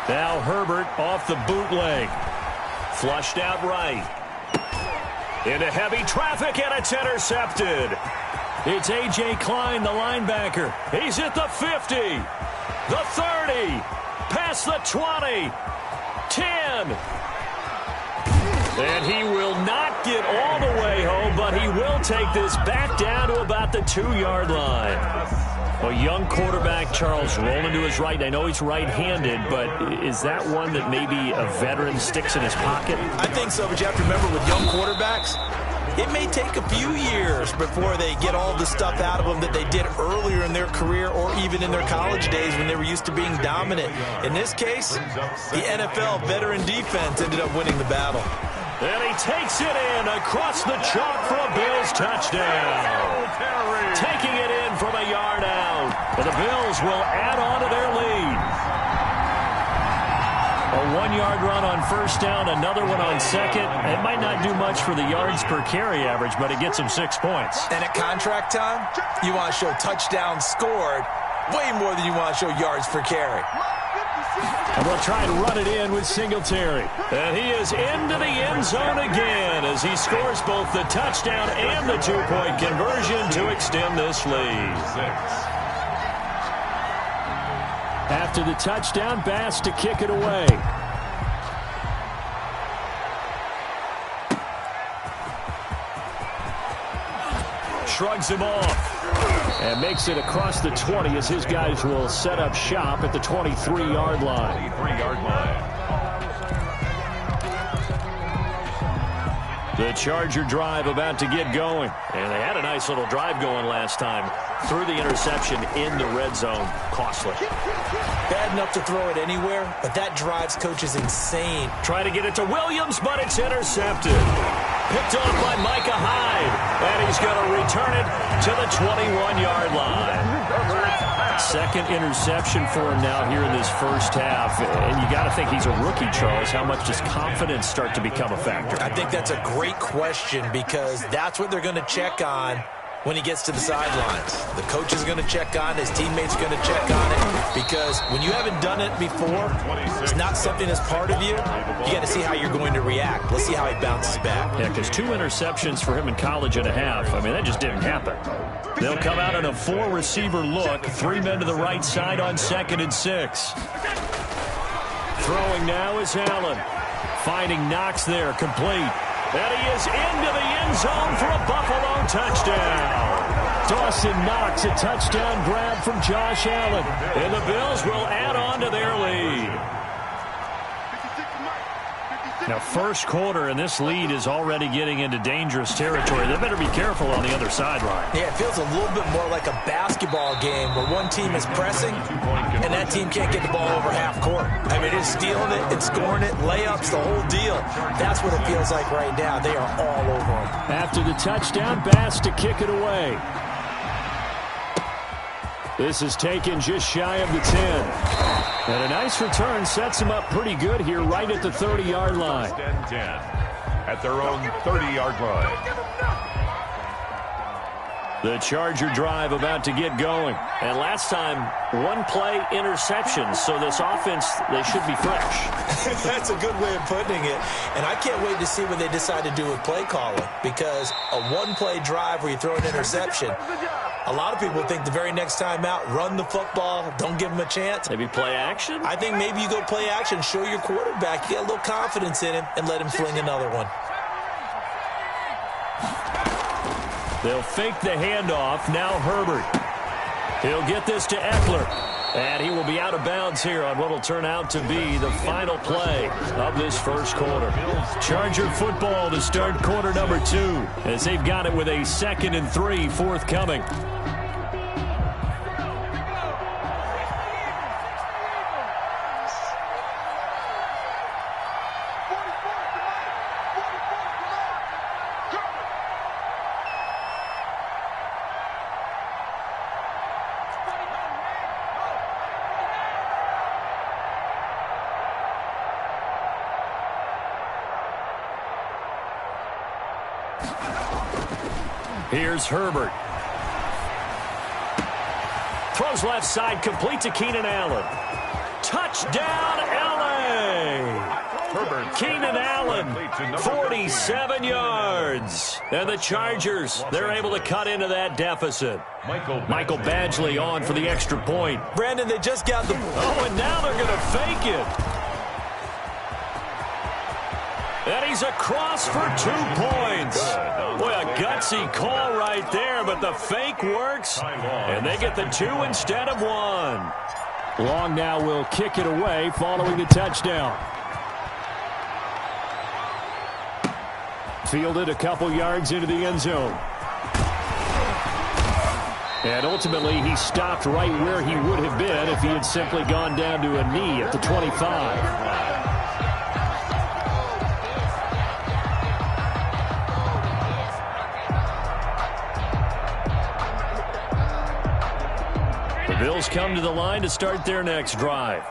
Now Herbert off the bootleg. Flushed out right. Into heavy traffic, and it's intercepted. It's A.J. Klein, the linebacker. He's at the 50, the 30, past the 20, 10. And he will not get all the way home, but he will take this back down to about the 2-yard line. A young quarterback, Charles, rolling to his right. I know he's right-handed, but is that one that maybe a veteran sticks in his pocket? I think so, but you have to remember with young quarterbacks, it may take a few years before they get all the stuff out of them that they did earlier in their career or even in their college days when they were used to being dominant. In this case, the NFL veteran defense ended up winning the battle. And he takes it in across the chalk for a Bills touchdown. Taking it in from a yard out. And the Bills will add on to their lead. A 1-yard run on first down, another one on second. It might not do much for the yards per carry average, but it gets them 6 points. And at contract time, you want to show touchdowns scored way more than you want to show yards per carry. And they'll try to run it in with Singletary. And he is into the end zone again as he scores both the touchdown and the 2-point conversion to extend this lead. After the touchdown, Bass to kick it away. Shrugs him off. And makes it across the 20 as his guys will set up shop at the 23-yard line. 23-yard line. The Charger drive about to get going. And they had a nice little drive going last time. Threw the interception in the red zone. Costly. Bad enough to throw it anywhere, but that drive's coach is insane. Try to get it to Williams, but it's intercepted. Picked off by Micah Hyde. And he's going to return it to the 21-yard line. Second interception for him now here in this first half. And you got to think he's a rookie, Charles. How much does confidence start to become a factor? I think that's a great question because that's what they're going to check on when he gets to the sidelines. The coach is going to check on it. His teammates are going to check on it because when you haven't done it before, it's not something that's part of you. You got to see how you're going to react. Let's see how he bounces back. Yeah, because 2 interceptions for him in college and a half. I mean, that just didn't happen. They'll come out in a 4-receiver look. 3 men to the right side on 2nd and 6. Throwing now is Allen. Finding Knox there, complete. And he is into the end zone for a Buffalo touchdown. Dawson Knox, a touchdown grab from Josh Allen. And the Bills will add on to their lead. Now, first quarter, and this lead is already getting into dangerous territory. They better be careful on the other sideline. Yeah, it feels a little bit more like a basketball game where one team is pressing and that team can't get the ball over half court. I mean, it's stealing it and scoring it, layups, the whole deal. That's what it feels like right now. They are all over them. After the touchdown, Bass to kick it away. This is taken just shy of the 10. And a nice return sets him up pretty good here right at the 30-yard line. 10 at their own 30-yard line. The Charger drive about to get going. And last time, one-play interception. So this offense, they should be fresh. That's a good way of putting it. And I can't wait to see what they decide to do with play calling. Because a one-play drive where you throw an interception, a lot of people think the very next time out, run the football, don't give them a chance. Maybe play action? I think maybe you go play action, show your quarterback, you get a little confidence in him, and let him fling another one. They'll fake the handoff. Now Herbert. He'll get this to Eckler. And he will be out of bounds here on what will turn out to be the final play of this first quarter. Charger football to start quarter number 2 as they've got it with a 2nd and 3 forthcoming. Here's Herbert. Throws left side, complete to Keenan Allen. Touchdown, L.A. Herbert. Keenan Allen, 47 yards. And the Chargers, they're able to cut into that deficit. Michael Badgley on for the extra point. Brandon, they just got the... Oh, and now they're going to fake it. And he's across for 2 points. Boy, a gutsy call right there, but the fake works, and they get the 2 instead of 1. Long now will kick it away following the touchdown. Fielded a couple yards into the end zone. And ultimately, he stopped right where he would have been if he had simply gone down to a knee at the 25. Bills come to the line to start their next drive.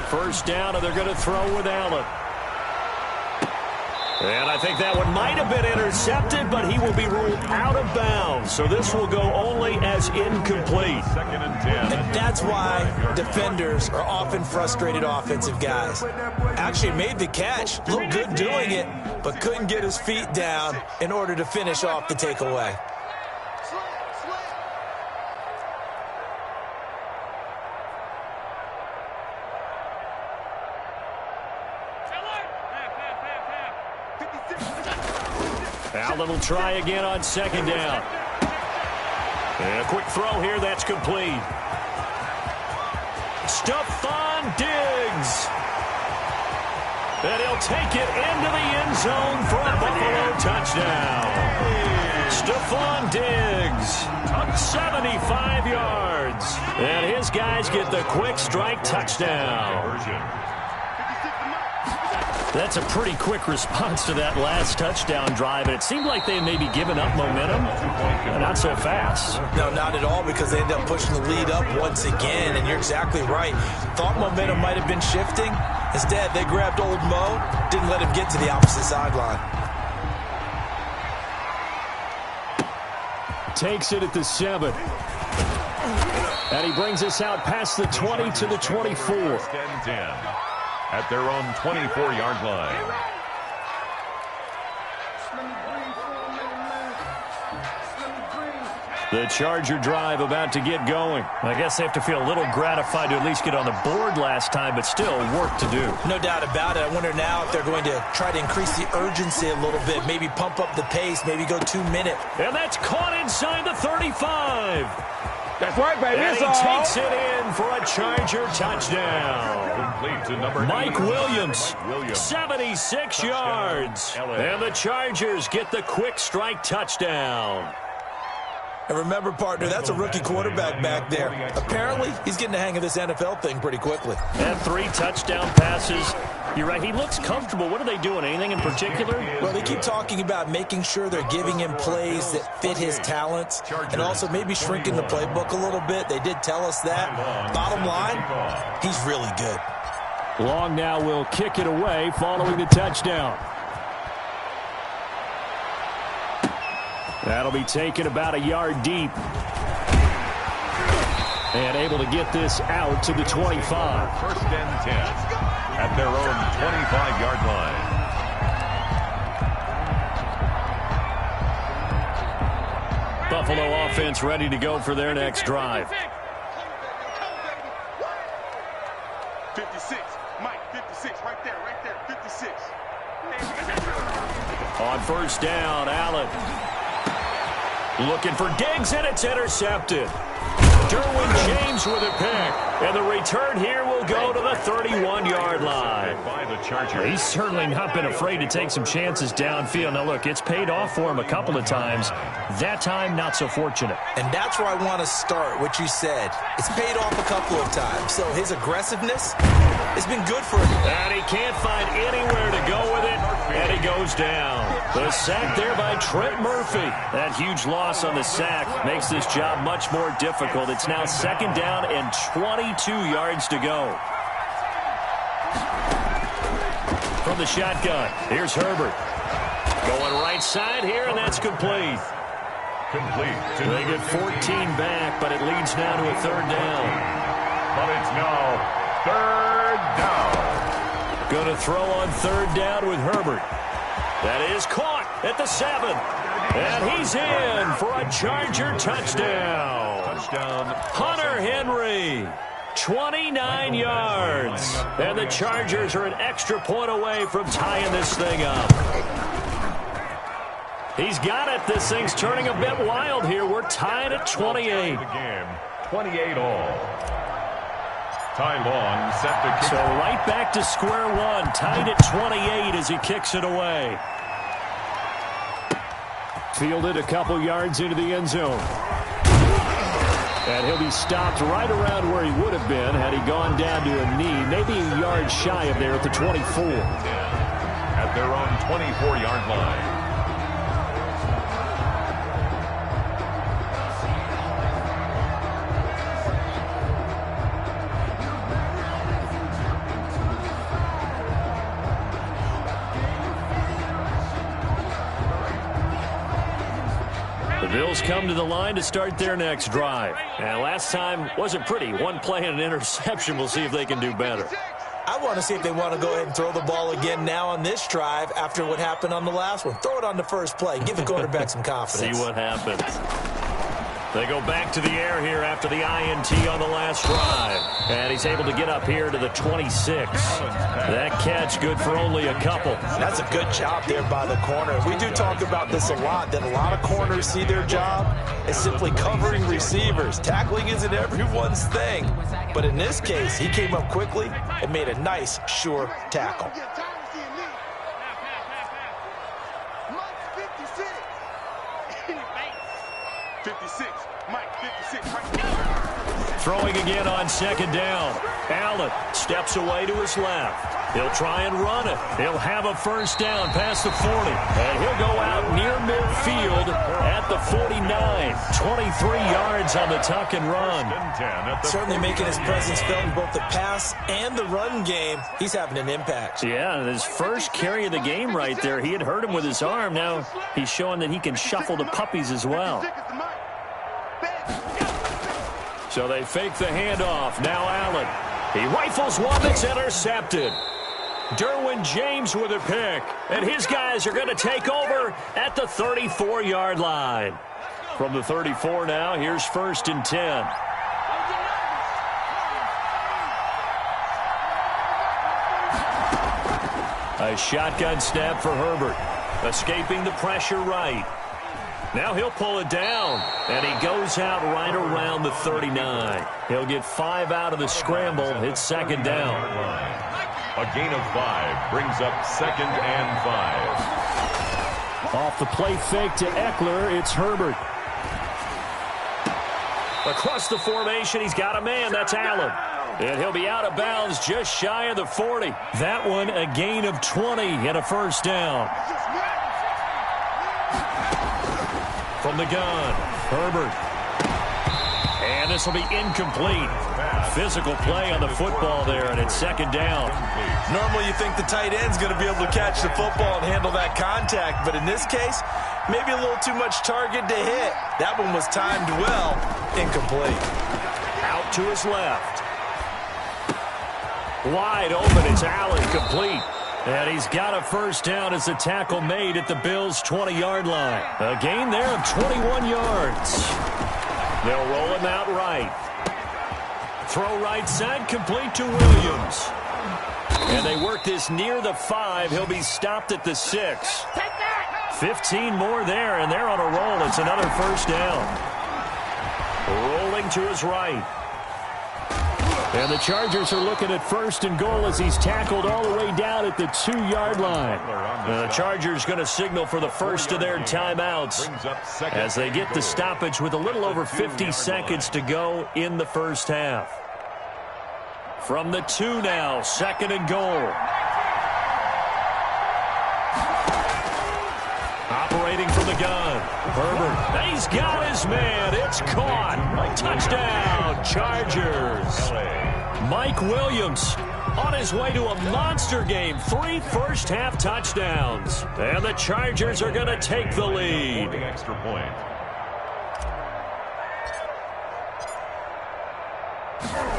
First down, and they're going to throw with Allen. And I think that one might have been intercepted, but he will be ruled out of bounds. So this will go only as incomplete. 2nd and 10. And that's why defenders are often frustrated offensive guys. Actually made the catch, looked good doing it, but couldn't get his feet down in order to finish off the takeaway. Allen will try again on 2nd down. And a quick throw here, that's complete. Stephon Diggs. And he'll take it into the end zone for a Buffalo touchdown. Stephon Diggs, 75 yards. And his guys get the quick strike touchdown. That's a pretty quick response to that last touchdown drive, and it seemed like they may be giving up momentum. Not so fast. No, not at all, because they end up pushing the lead up once again, and you're exactly right. Thought momentum might have been shifting. Instead, they grabbed old Mo, didn't let him get to the opposite sideline. Takes it at the 7. And he brings us out past the 20 to the 24. 10-10 at their own 24-yard line. The Charger drive about to get going. I guess they have to feel a little gratified to at least get on the board last time, but still work to do. No doubt about it. I wonder now if they're going to try to increase the urgency a little bit, maybe pump up the pace, maybe go 2 minutes. And that's caught inside the 35. That's right, baby. And It's he all. takes it in for a Charger touchdown. Complete to number Mike 8. Williams, Mike Williams. 76 Touchdown, yards. LA. And the Chargers get the quick strike touchdown. And remember, partner, that's a rookie quarterback back there. Apparently, he's getting the hang of this NFL thing pretty quickly. And 3 touchdown passes. You're right, he looks comfortable. What are they doing? Anything in particular? Well, they keep talking about making sure they're giving him plays that fit his talents and also maybe shrinking the playbook a little bit. They did tell us that. Bottom line, he's really good. Long now will kick it away following the touchdown. That'll be taken about a yard deep. And able to get this out to the 25. First and 10 at their own 25-yard line. Buffalo offense ready to go for their next drive. 56, Mike, 56, right there, 56. On first down, Allen. Looking for Diggs, and it's intercepted. Derwin James with a pick. And the return here will go to the 31-yard line. By the Chargers. He's certainly not been afraid to take some chances downfield. Now, look, it's paid off for him a couple of times. That time, not so fortunate. And that's where I want to start, what you said. It's paid off a couple of times. So his aggressiveness has been good for him. And he can't find anywhere to go with it. And he goes down. The sack there by Trent Murphy. That huge loss on the sack makes this job much more difficult. It's now second down and 22 yards to go. From the shotgun, here's Herbert. Going right side here, and that's complete. They get 14 back, but it leads now to a third down. But it's now third down. Going to throw on third down with Herbert. That is caught at the 7. And he's in for a Charger touchdown. Hunter Henry, 29 yards. And the Chargers are an extra point away from tying this thing up. He's got it. This thing's turning a bit wild here. We're tied at 28. Again, 28 all. Ty Long set to kick. So right back to square one, tied at 28 as he kicks it away. Fielded a couple yards into the end zone. And he'll be stopped right around where he would have been had he gone down to a knee, maybe a yard shy of there at the 24. At their own 24-yard line. Bills come to the line to start their next drive. And last time wasn't pretty. One play and an interception. We'll see if they can do better. I want to see if they want to go ahead and throw the ball again now on this drive after what happened on the last one. Throw it on the first play. Give the quarterback some confidence. See what happens. They go back to the air here after the INT on the last drive. And he's able to get up here to the 26. That catch good for only a couple. That's a good job there by the corner. We do talk about this a lot, that a lot of corners see their job as simply covering receivers. Tackling isn't everyone's thing. But in this case, he came up quickly and made a nice, sure tackle. 56, Mike, 56, right. Throwing again on second down. Allen steps away to his left. He'll try and run it. He'll have a first down past the 40. And he'll go out near midfield at the 49. 23 yards on the tuck and run. Certainly making his presence felt in both the pass and the run game. He's having an impact. Yeah, his first carry of the game right there. He had hurt him with his arm. Now he's showing that he can shuffle the puppies as well. So they fake the handoff. Now Allen. He rifles one that's intercepted. Derwin James with a pick. And his guys are going to take over at the 34-yard line. From the 34 now, here's first and 10. A shotgun snap for Herbert. Escaping the pressure right. Now he'll pull it down, and he goes out right around the 39. He'll get 5 out of the scramble. It's second down. A gain of 5 brings up 2nd and 5. Off the play fake to Eckler, it's Herbert. Across the formation, he's got a man. That's Allen. And he'll be out of bounds just shy of the 40. That one a gain of 20 and a first down. From the gun, Herbert. And this will be incomplete. Physical play on the football there, and it's second down. Normally you think the tight end's going to be able to catch the football and handle that contact, but in this case, maybe a little too much target to hit. That one was timed well. Incomplete. Out to his left. Wide open, it's Allen, complete. And he's got a first down as the tackle made at the Bills' 20-yard line. A gain there of 21 yards. They'll roll him out right. Throw right side, complete to Williams. And they work this near the 5. He'll be stopped at the 6. 15 more there, and they're on a roll. It's another first down. Rolling to his right. And the Chargers are looking at first and goal as he's tackled all the way down at the 2-yard line. The Chargers going to signal for the first of their timeouts as they get the stoppage with a little over 50 seconds to go in the first half. From the 2 now, 2nd and goal. Operating from the gun, Herbert. He's got his man. It's caught. Touchdown, Chargers. Mike Williams on his way to a monster game. 3 first-half touchdowns. And the Chargers are going to take the lead. Extra point.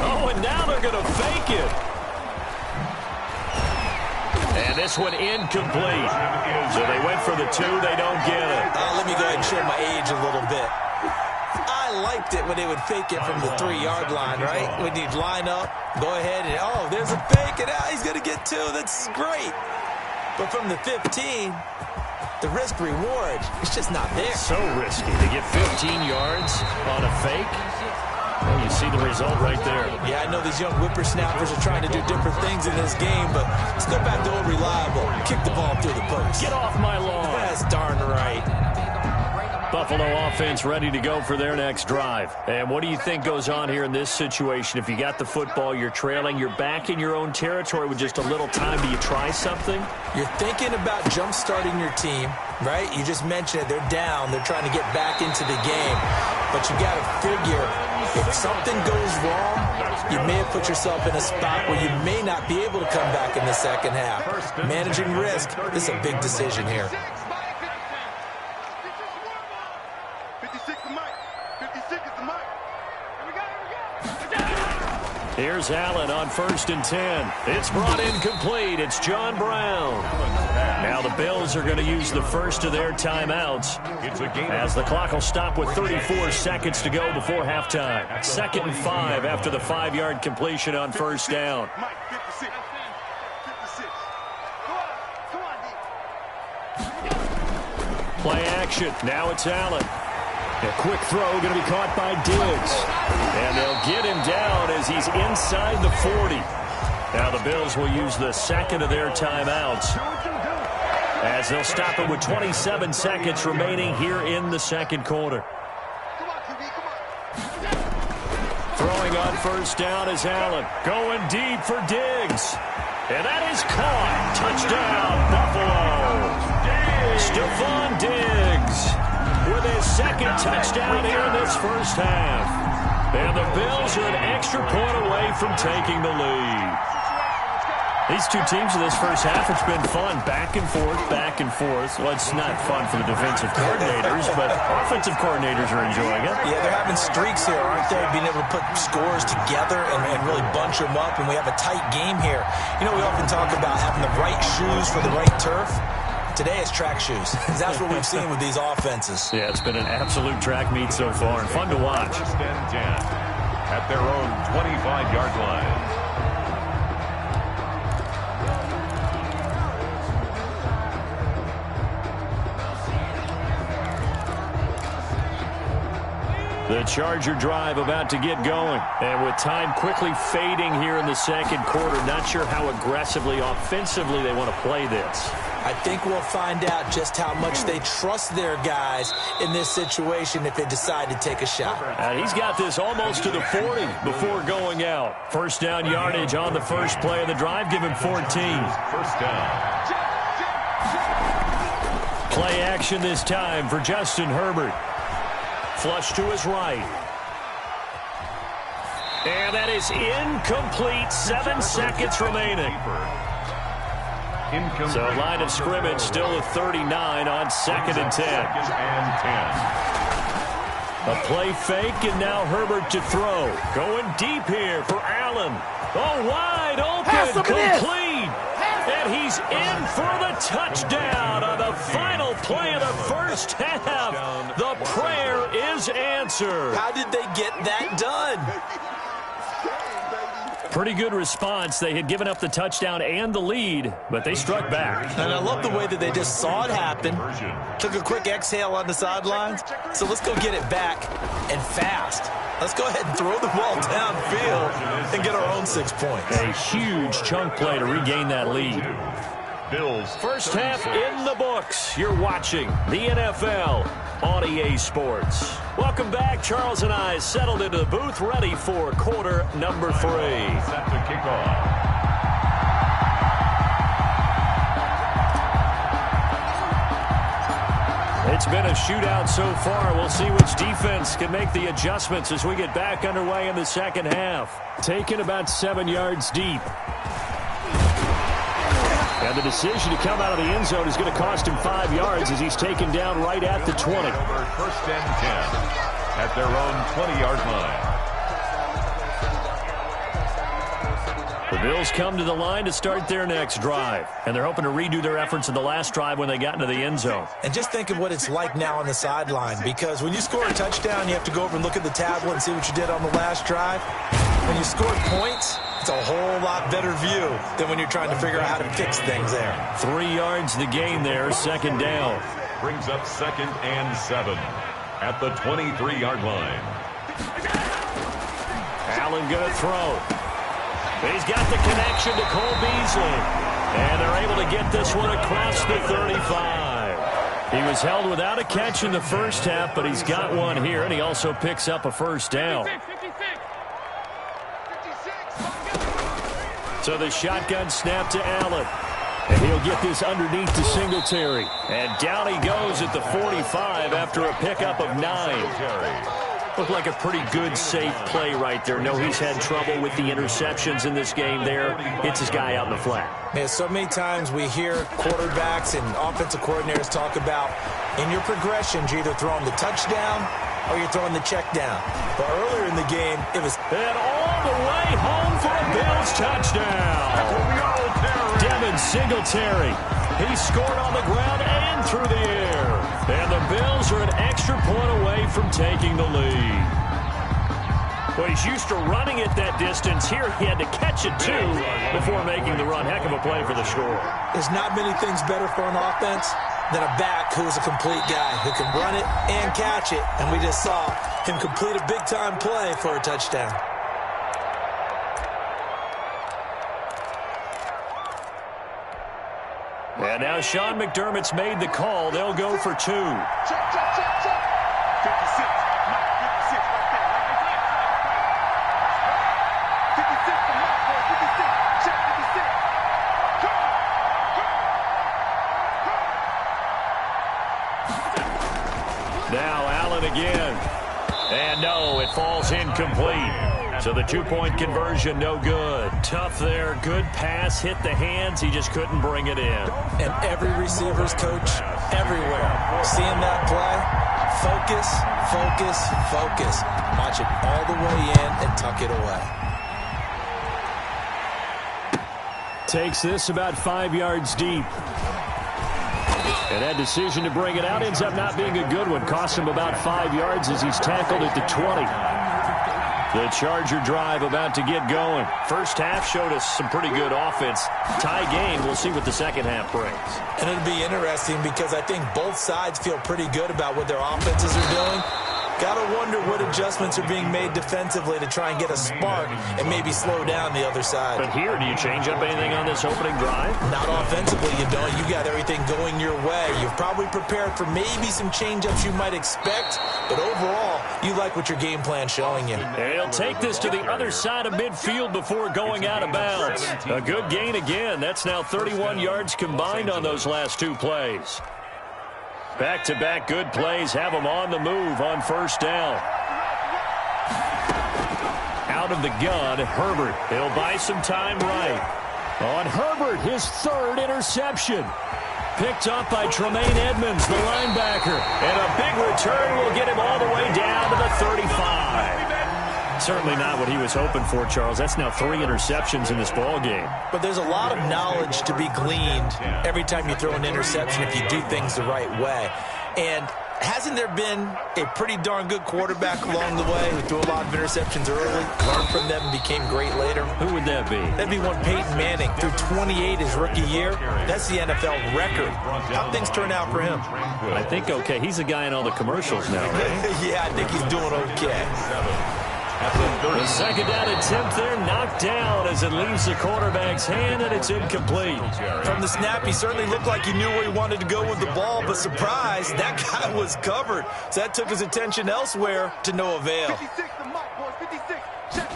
Oh, and now they're going to fake it. And this one incomplete. So they went for the 2. They don't get it. Let me go ahead and show my age a little bit. I liked it when they would fake it from the 3-yard line, right? When you'd line up, go ahead and, oh, there's a fake, and he's going to get 2. That's great. But from the 15, the risk-reward, it's just not there. So risky to get 15 yards on a fake. Well, you see the result right there. Yeah, I know these young whippersnappers are trying to do different things in this game, but let's go back to old reliable. Kick the ball through the post. Get off my lawn. That's darn right. Buffalo offense ready to go for their next drive. And what do you think goes on here in this situation? If you got the football, you're trailing, you're back in your own territory with just a little time. Do you try something? You're thinking about jump-starting your team, right? You just mentioned it. They're down. They're trying to get back into the game. But you got to figure, if something goes wrong, you may have put yourself in a spot where you may not be able to come back in the second half. Managing risk, this is a big decision here. 56 is Mike. 56 is the Mike. Here we go. Here's Allen on 1st and 10. It's brought in complete. It's John Brown. Now the Bills are going to use the first of their timeouts as the clock will stop with 34 seconds to go before halftime. 2nd and 5 after the 5-yard completion on first down. Mike, 56. 56. Come on, D. Play action. Now it's Allen. A quick throw going to be caught by Diggs. And they'll get him down as he's inside the 40. Now the Bills will use the second of their timeouts as they'll stop it with 27 seconds remaining here in the second quarter. Come on, QB, come on. Throwing on first down is Allen. Going deep for Diggs. And that is caught. Touchdown, Buffalo. Stephon Diggs with his second touchdown here in this first half. And the Bills are an extra point away from taking the lead. These two teams in this first half, it's been fun. Back and forth, back and forth. Well, it's not fun for the defensive coordinators, but offensive coordinators are enjoying it. Yeah, they're having streaks here, aren't they? Being able to put scores together and really bunch them up, and we have a tight game here. You know, we often talk about having the right shoes for the right turf. Today it's track shoes. That's what we've seen with these offenses. Yeah, it's been an absolute track meet so far and fun to watch. 1st and 10 at their own 25-yard line. The Charger drive about to get going. And with time quickly fading here in the second quarter, not sure how aggressively, offensively they want to play this. I think we'll find out just how much they trust their guys in this situation if they decide to take a shot. And he's got this almost to the 40 before going out. First down yardage on the first play of the drive. Give him 14. First down. Play action this time for Justin Herbert. Flush to his right. And that is incomplete. 7 seconds remaining. So line of scrimmage still at 39 on 2nd and 10. A play fake, and now Herbert to throw. Going deep here for Allen. Oh, wide open, complete. And he's in for the touchdown on the final play of the first half. The prayer is answered. How did they get that done? Pretty good response. They had given up the touchdown and the lead, but they struck back. And I love the way that they just saw it happen, took a quick exhale on the sidelines. So let's go get it back and fast. Let's go ahead and throw the ball downfield and get our own 6 points. A huge chunk play to regain that lead. Bills. First half in the books. You're watching the NFL on EA Sports. Welcome back. Charles and I settled into the booth, ready for quarter number 3. Set to kick off. It's been a shootout so far. We'll see which defense can make the adjustments as we get back underway in the second half. Taken about 7 yards deep. And the decision to come out of the end zone is going to cost him 5 yards as he's taken down right at the 20. First and 10 at their own 20-yard line. The Bills come to the line to start their next drive, and they're hoping to redo their efforts in the last drive when they got into the end zone. And just think of what it's like now on the sideline, because when you score a touchdown, you have to go over and look at the tablet and see what you did on the last drive. When you score points, it's a whole lot better view than when you're trying to figure out how to fix things there. 3 yards the gain there, second down. Brings up 2nd and 7 at the 23-yard line. Allen going to throw. He's got the connection to Cole Beasley. And they're able to get this one across the 35. He was held without a catch in the first half, but he's got one here, and he also picks up a first down. So the shotgun snap to Allen. And he'll get this underneath to Singletary. And down he goes at the 45 after a pickup of 9. Looked like a pretty good, safe play right there. No, he's had trouble with the interceptions in this game there. Hits his guy out in the flat. Man, so many times we hear quarterbacks and offensive coordinators talk about in your progressions, you're either throwing the touchdown or you're throwing the check down. But earlier in the game, it was... And all the way home for a Bills touchdown. Devin Singletary. He scored on the ground and through the air. And the Bills are an extra point away from taking the lead. Well, he's used to running it that distance. Here he had to catch it, too, before making the run. Heck of a play for the score. There's not many things better for an offense than a back who is a complete guy who can run it and catch it. And we just saw him complete a big-time play for a touchdown. And now Sean McDermott's made the call. They'll go for 2. Check, check, check, check. 56. 56 right there. 56 from my boy. 56. Check 56. Come on. Now Allen again. And no, it falls incomplete. So the 2-point conversion, no good. Tough there. Good pass. Hit the hands. He just couldn't bring it in. And every receiver's coach everywhere, seeing that play, focus, focus, focus. Watch it all the way in and tuck it away. Takes this about 5 yards deep. And that decision to bring it out ends up not being a good one. Cost him about 5 yards as he's tackled at the 20. The Charger drive about to get going. First half showed us some pretty good offense. Tie game. We'll see what the second half brings. And it'll be interesting because I think both sides feel pretty good about what their offenses are doing. Gotta wonder what adjustments are being made defensively to try and get a spark and maybe slow down the other side. But here, do you change up anything on this opening drive? Not offensively, you don't. You got everything going your way. You've probably prepared for maybe some change-ups you might expect, but overall, you like what your game plan's showing you. And he'll take this to the other side of midfield before going out of bounds. A good gain again. That's now 31 yards combined on those last two plays. Back-to-back good plays have them on the move on first down. Out of the gun, Herbert. He'll buy some time right. On Herbert, his third interception. Picked up by Tremaine Edmonds, the linebacker. And a big return will get him all the way down to the 35. Certainly not what he was hoping for, Charles. That's now 3 interceptions in this ball game. But there's a lot of knowledge to be gleaned every time you throw an interception if you do things the right way. And hasn't there been a pretty darn good quarterback along the way who threw a lot of interceptions early, learned from them, and became great later? Who would that be? That'd be one Peyton Manning. Threw 28 his rookie year. That's the NFL record. How things turn out for him? I think okay. He's a guy in all the commercials now, right? Yeah, I think he's doing okay. The second down attempt there knocked down as it leaves the quarterback's hand, and it's incomplete. From the snap, he certainly looked like he knew where he wanted to go with the ball, but surprise, that guy was covered. So that took his attention elsewhere to no avail. 56, the mark, boys, 56. Check.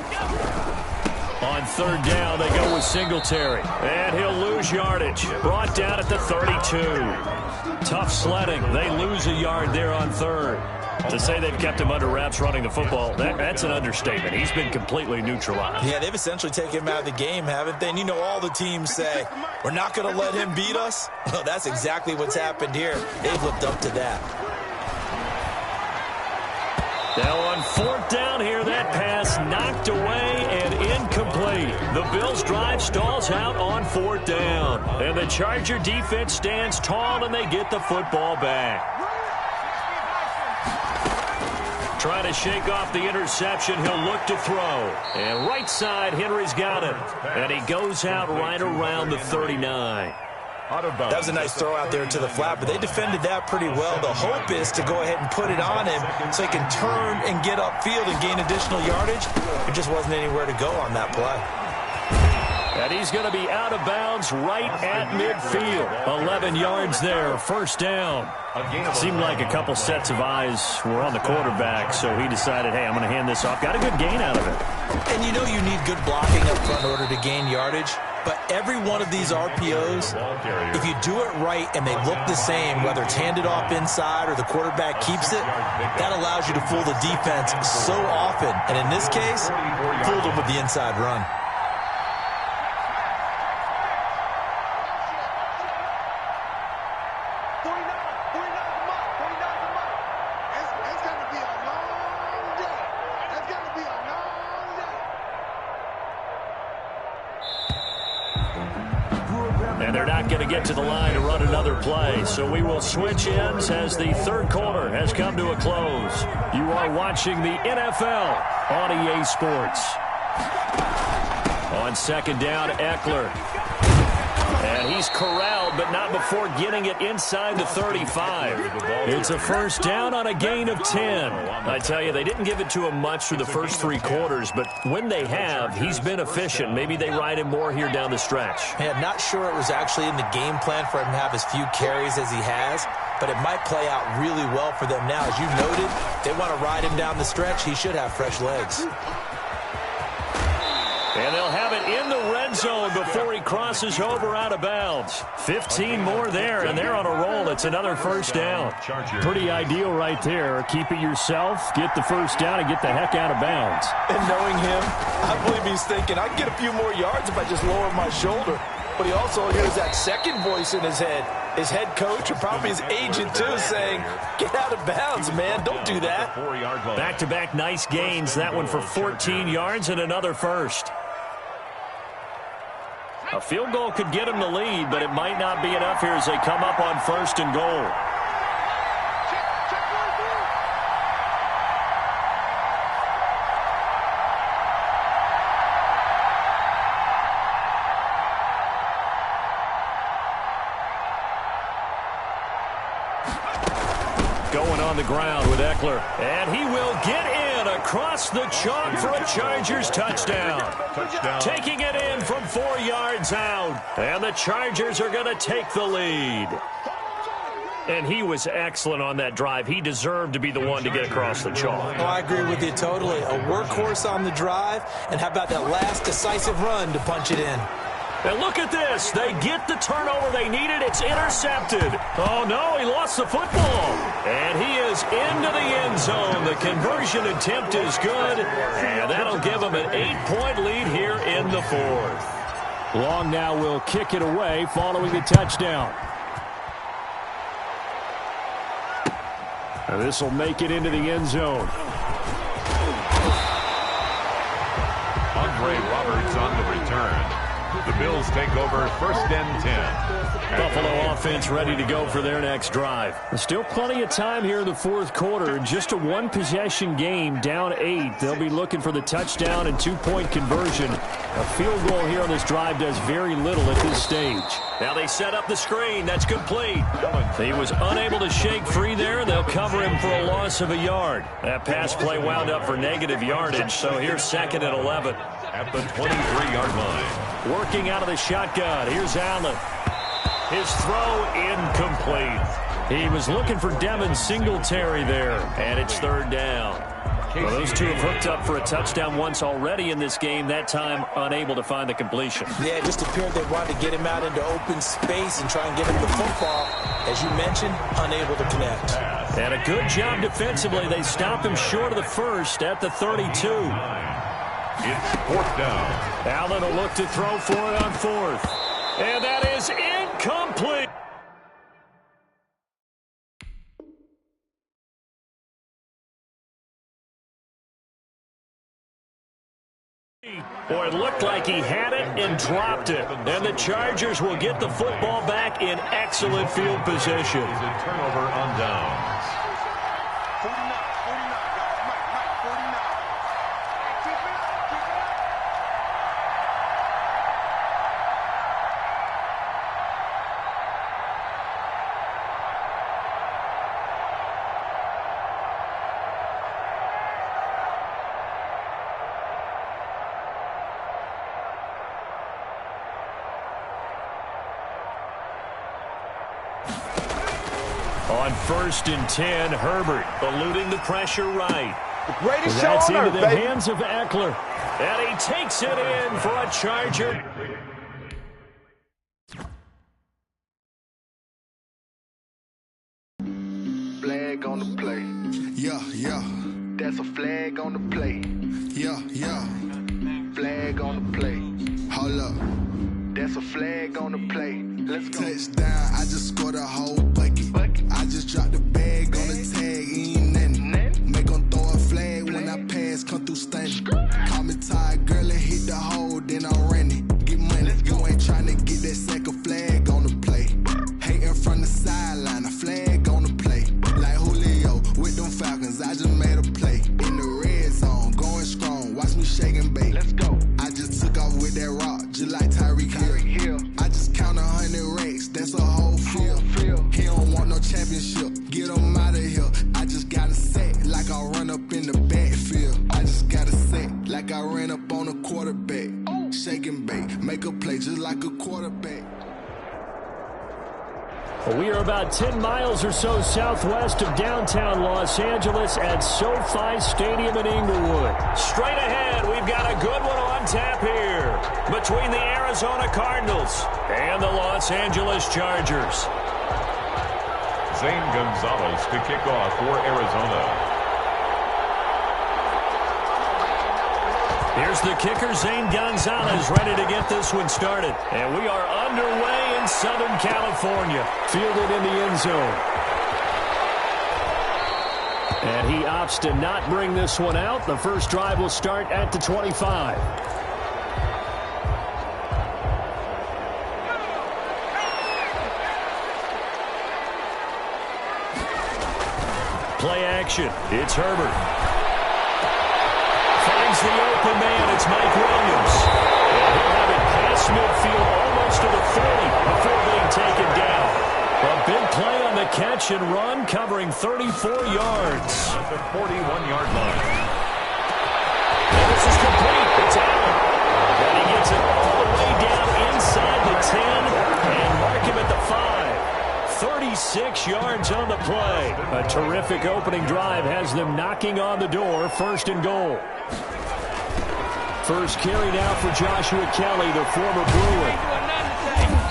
On third down, they go with Singletary. And he'll lose yardage. Brought down at the 32. Tough sledding. They lose a yard there on third. To say they've kept him under wraps running the football, that's an understatement. He's been completely neutralized. Yeah, they've essentially taken him out of the game, haven't they? And you know all the teams say, we're not going to let him beat us. Well, that's exactly what's happened here. They've lived up to that. Now on fourth down here, that pass knocked away and incomplete. The Bills' drive stalls out on fourth down. And the Charger defense stands tall, and they get the football back. Trying to shake off the interception. He'll look to throw. And right side, Henry's got it. And he goes out right around the 39. That was a nice throw out there to the flat, but they defended that pretty well. The hope is to go ahead and put it on him so he can turn and get upfield and gain additional yardage. There just wasn't anywhere to go on that play. And he's going to be out of bounds right at midfield. 11 yards there, first down. Seemed like a couple sets of eyes were on the quarterback, so he decided, hey, I'm going to hand this off. Got a good gain out of it. And you know you need good blocking up front in order to gain yardage. But every one of these RPOs, if you do it right and they look the same, whether it's handed off inside or the quarterback keeps it, that allows you to fool the defense so often. And in this case, fooled them with the inside run. Get to the line to run another play. So we will switch ends as the third quarter has come to a close. You are watching the NFL on EA Sports. On second down, Eckler. And he's corralled, but not before getting it inside the 35. It's a first down on a gain of 10. I tell you, they didn't give it to him much through the first 3 quarters, but when they have, he's been efficient. Maybe they ride him more here down the stretch. Yeah, not sure it was actually in the game plan for him to have as few carries as he has, but it might play out really well for them now. As you noted, they want to ride him down the stretch. He should have fresh legs. And they'll have it in the red zone before he crosses over out of bounds. 15 more there, and they're on a roll. It's another first down. Pretty ideal right there. Keep it yourself, get the first down, and get the heck out of bounds. And knowing him, I believe he's thinking, I can get a few more yards if I just lower my shoulder. But he also hears that second voice in his head. His head coach, or probably his agent too, saying, get out of bounds, man. Don't do that. Back-to-back nice gains. That one for 14 yards and another first. A field goal could get him the lead, but it might not be enough here as they come up on first and goal. Going on on the ground with Eckler. And he will get in across the chalk for a Chargers touchdown. Taking it in from 4 yards out. And the Chargers are going to take the lead. And he was excellent on that drive. He deserved to be the one to get across the chalk. Oh, I agree with you totally. A workhorse on the drive. And how about that last decisive run to punch it in? And look at this. They get the turnover they needed. It's intercepted. Oh, no, he lost the football. And he is into the end zone. The conversion attempt is good. And that'll give him an 8-point lead here in the fourth. Long now will kick it away following the touchdown. And this will make it into the end zone. Andre Roberts on the return. The Bills take over 1st and 10. Buffalo offense ready to go for their next drive. Still plenty of time here in the fourth quarter. Just a one-possession game, down 8. They'll be looking for the touchdown and 2-point conversion. A field goal here on this drive does very little at this stage. Now they set up the screen. That's complete. He was unable to shake free there. They'll cover him for a loss of a yard. That pass play wound up for negative yardage, so here's 2nd and 11. At the 23-yard line. Working out of the shotgun. Here's Allen. His throw incomplete. He was looking for Devin Singletary there, and it's 3rd down. Well, those two have hooked up for a touchdown once already in this game, that time unable to find the completion. Yeah, it just appeared they wanted to get him out into open space and try and get him the football. As you mentioned, unable to connect. And a good job defensively. They stopped him short of the first at the 32. It's 4th down. Allen will look to throw for it on 4th. And that is incomplete. Boy, it looked like he had it and dropped it. And the Chargers will get the football back in excellent field position. It's a turnover on downs. 49, guys. Mike, 49. On 1st and 10, Herbert eluding the pressure right. The greatest show That's on into earth, the baby. hands of Eckler. And he takes it in for a Charger. Flag on the play. Yeah, yeah, That's a flag on the play. yeah, yeah. Flag on the play. Hold up. That's a flag on the play. Let's go. Touchdown, I just scored a whole bucket. I just dropped the bag on the tag, ain't nothing. Make 'em throw a flag when I pass, come through stunning. Call me tired, girl, and hit the hole, then I'm running. Get money, you ain't tryna get that second flag on the play. Hating from the sideline, a flag on the play. Like Julio with them Falcons, I just made a play. In the red zone, going strong, watch me shake and bake. Let's go. I just took off with that rock, just like Tyreek Hill. I just count 100 racks, that's a whole field. He don't want no championship, get him out of here. I just got a set, like I run up in the backfield. I just got a set, like I ran up on a quarterback. Shake and bake, make a play just like a quarterback. We are about 10 miles or so southwest of downtown Los Angeles at SoFi Stadium in Inglewood. Straight ahead, we've got a good one on tap here between the Arizona Cardinals and the Los Angeles Chargers. Zane Gonzalez to kick off for Arizona. Here's the kicker, Zane Gonzalez, ready to get this one started. And we are underway in Southern California. Fielded in the end zone. And he opts to not bring this one out. The first drive will start at the 25. Play action. It's Herbert. Finds the open man. It's Mike Williams. And he'll have it past midfield almost to the 30 before being taken down. A big play on the catch catch and run, covering 34 yards. At the 41-yard line. And this is complete. It's Allen. And he gets it all the way down inside the 10 and mark him at the 5. 36 yards on the play. A terrific opening drive has them knocking on the door, 1st and goal. First carry now for Joshua Kelly, the former Bruin.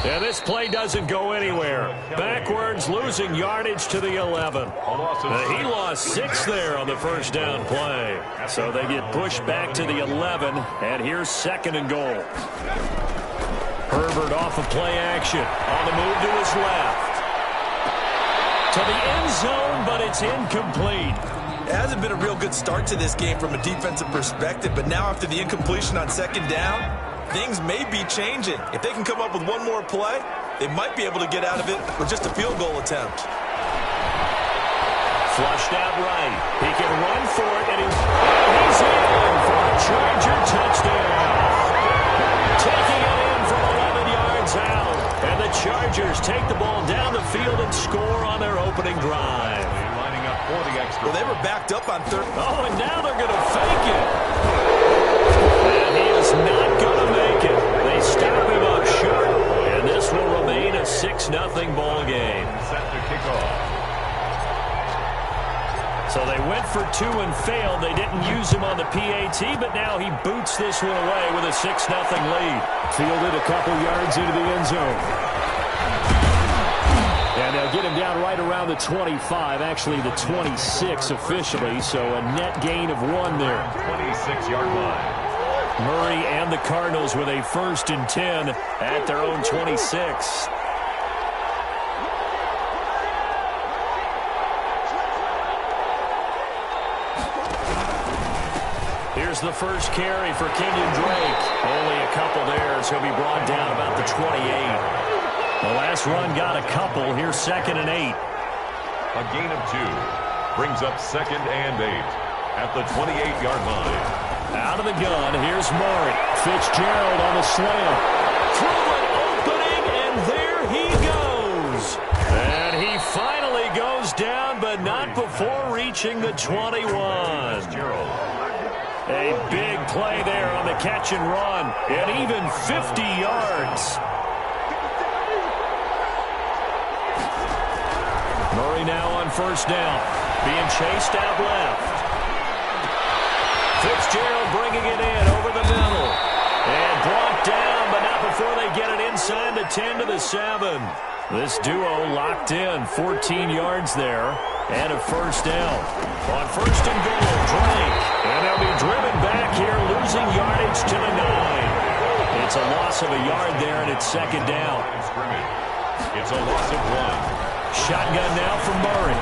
And this play doesn't go anywhere. Backwards, losing yardage to the 11. He lost 6 there on the first down play. So they get pushed back to the 11, and here's 2nd and goal. Herbert off of play action. On the move to his left. To the end zone, but it's incomplete. It hasn't been a real good start to this game from a defensive perspective, but now after the incompletion on 2nd down, things may be changing. If they can come up with one more play, they might be able to get out of it with just a field goal attempt. Flushed out right. He can run for it, and he's in for a Charger touchdown. Taking it in from 11 yards out. And the Chargers take the ball down the field and score on their opening drive. Lining up for the extra. Well, they were backed up on 3rd. Oh, and now they're going to fake it. And he is not going to make it. They stop him up short. And this will remain a 6-0 ball game. Set to kick off. So they went for 2 and failed. They didn't use him on the PAT, but now he boots this one away with a 6-0 lead. Fielded a couple yards into the end zone. And they'll get him down right around the 25, actually the 26 officially, so a net gain of 1 there. 26-yard line. Murray and the Cardinals with a 1st and 10 at their own 26. Here's the first carry for Kenyon Drake. Only a couple there, so he'll be brought down about the 28. The last run got a couple. Here's 2nd and 8. A gain of 2. Brings up 2nd and 8 at the 28-yard line. Out of the gun, here's Murray. Fitzgerald on the slam. Through an opening, and there he goes. And he finally goes down, but not before reaching the 21. A big play there on the catch and run, and even 50 yards. Murray now on 1st down, being chased out left. Fitzgerald bringing it in over the middle. And brought down, but not before they get it inside the 10 to the 7. This duo locked in, 14 yards there, and a 1st down. On 1st and goal, Drake. And they'll be driven back here, losing yardage to the 9. It's a loss of a yard there, and it's 2nd down. It's a loss of 1. Shotgun now for Murray.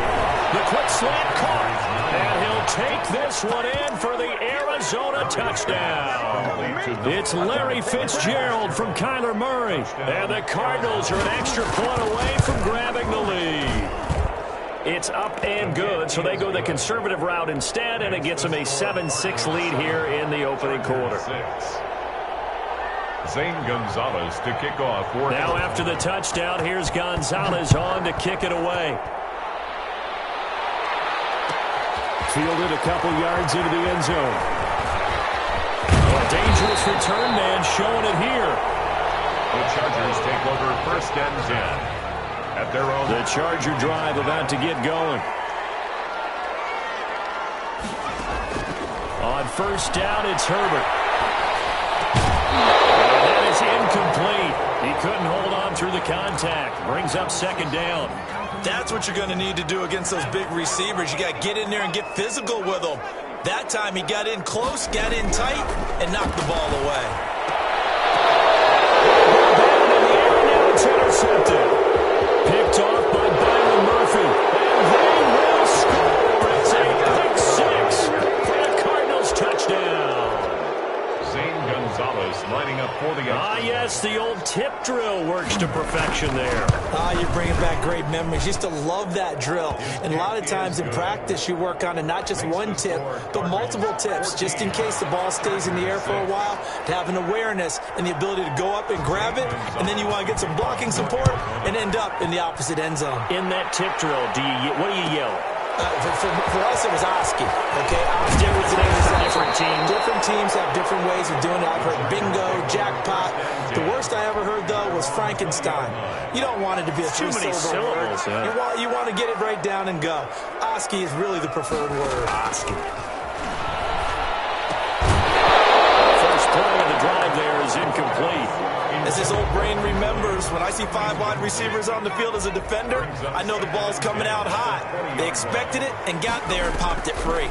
The quick slant caught. And he'll take this one in for the Arizona touchdown. It's Larry Fitzgerald from Kyler Murray. And the Cardinals are an extra point away from grabbing the lead. It's up and good, so they go the conservative route instead, and it gets them a 7-6 lead here in the opening quarter. Zane Gonzalez to kick off. Now after the touchdown, here's Gonzalez on to kick it away. Fielded a couple yards into the end zone. A dangerous return man showing it here. The Chargers take over 1st and 10. At their own. The Charger drive about to get going. On 1st down, it's Herbert. And that is incomplete. He couldn't hold on through the contact. Brings up 2nd down. That's what you're going to need to do against those big receivers. You got to get in there and get physical with them. That time he got in close, got in tight, and knocked the ball away. And the air now it's intercepted. Picked off by Byron Murphy. And they will score. It's a pick 6 for the Cardinals touchdown. Zane Gonzalez lining up for the Ah, yes. Yes, the old tip drill works to perfection there. You're bringing back great memories. Used to love that drill. And a lot of times in practice, you work on it, not just one tip, but multiple tips, just in case the ball stays in the air for a while, to have an awareness and the ability to go up and grab it, and then you want to get some blocking support and end up in the opposite end zone. In that tip drill, what do you yell? For us, it was Oski. Okay, different teams have different ways of doing it. I've heard bingo, jackpot. The worst I ever heard, though, was Frankenstein. You don't want it to be a too many syllables. Yeah. You want to get it right down and go. Oski is really the preferred word. Oski. First play of the drive there is incomplete. As this old brain remembers, when I see 5 wide receivers on the field as a defender, I know the ball's coming out hot. They expected it and got there and popped it free.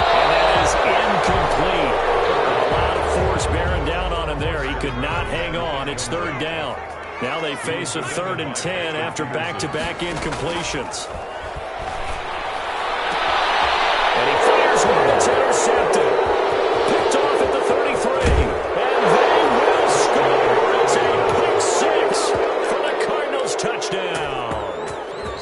And that is incomplete. A lot of force bearing down on him there. He could not hang on. It's third down. Now they face a 3rd and 10 after back-to-back incompletions. And he fires one. It's intercepted. Picked off at the 33. And they will score. It's a pick 6 for the Cardinals touchdown.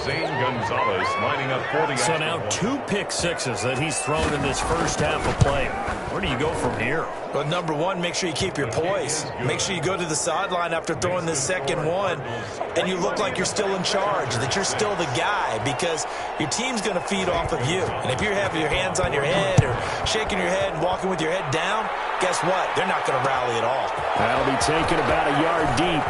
Zane Gonzalez lining up for the So now 2 pick sixes that he's thrown in this first half of play. Where do you go from here? Well, number one, make sure you keep your poise. Make sure you go to the sideline after throwing this second one, and you look like you're still in charge, that you're still the guy, because your team's going to feed off of you. And if you're having your hands on your head or shaking your head and walking with your head down, guess what? They're not going to rally at all. That'll be taken about a yard deep.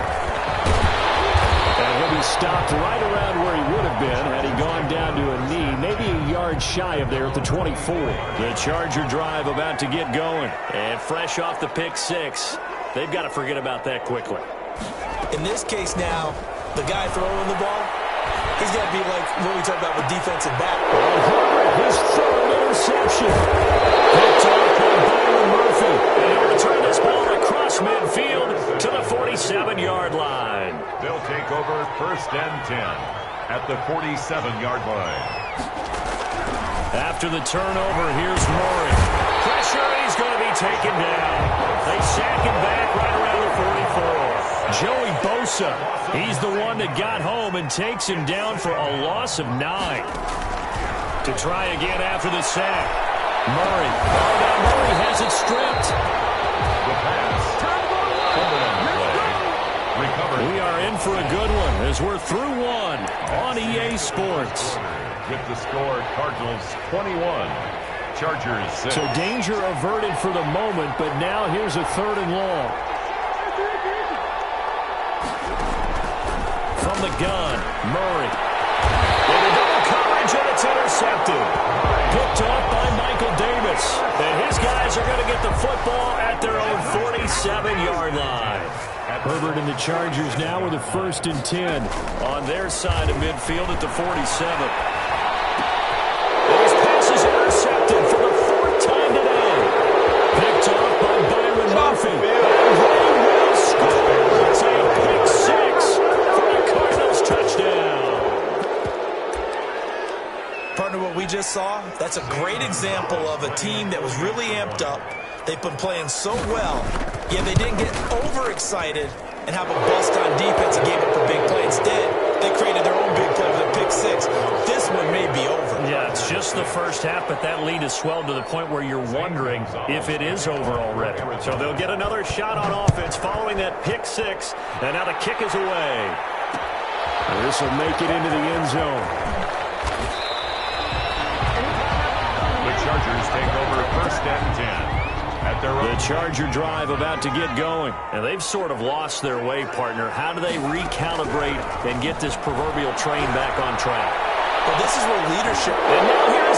And he'll be stopped right around where he would have been had he gone down to a knee, maybe a yard shy of there at the 24. The Charger drive about to get going. And fresh off the pick 6, they've got to forget about that quickly. In this case now, the guy throwing the ball, he's got to be like what we talked about with defensive back. His 3rd interception. Picked off by Byron Murphy. And he'll return this ball across midfield to the 47-yard line. They'll take over 1st and 10 at the 47-yard line. After the turnover, here's Murray. Pressure, he's going to be taken down. They sack him back right around the 44. Joey Bosa, he's the one that got home and takes him down for a loss of 9. To try again after the sack. Murray. Oh, now Murray has it stripped. The pass. We are in for a good one as we're through one on EA Sports. With the score, Cardinals 21, Chargers 6. So danger averted for the moment, but now here's a 3rd and long. From the gun, Murray. With a double coverage, and it's intercepted. Picked off by Michael Davis. And his guys are going to get the football at their own 47-yard line. Herbert and the Chargers now with a 1st and 10 on their side of midfield at the 47. His pass is intercepted for the 4th time today. Picked off by Byron Murphy. And they will score. It's a pick 6 for the Cardinals touchdown. Partner, what we just saw, that's a great example of a team that was really amped up. They've been playing so well, yet they didn't get overexcited and have a bust on defense and gave up a big play. Instead, they created their own big play with a pick 6. This one may be over. Yeah, it's just the first half, but that lead has swelled to the point where you're wondering if it is over already. So they'll get another shot on offense following that pick 6, and now the kick is away. This will make it into the end zone. The Chargers take over 1st and 10. The Charger drive about to get going. And they've sort of lost their way, partner. How do they recalibrate and get this proverbial train back on track? Well, this is where leadership... And now here's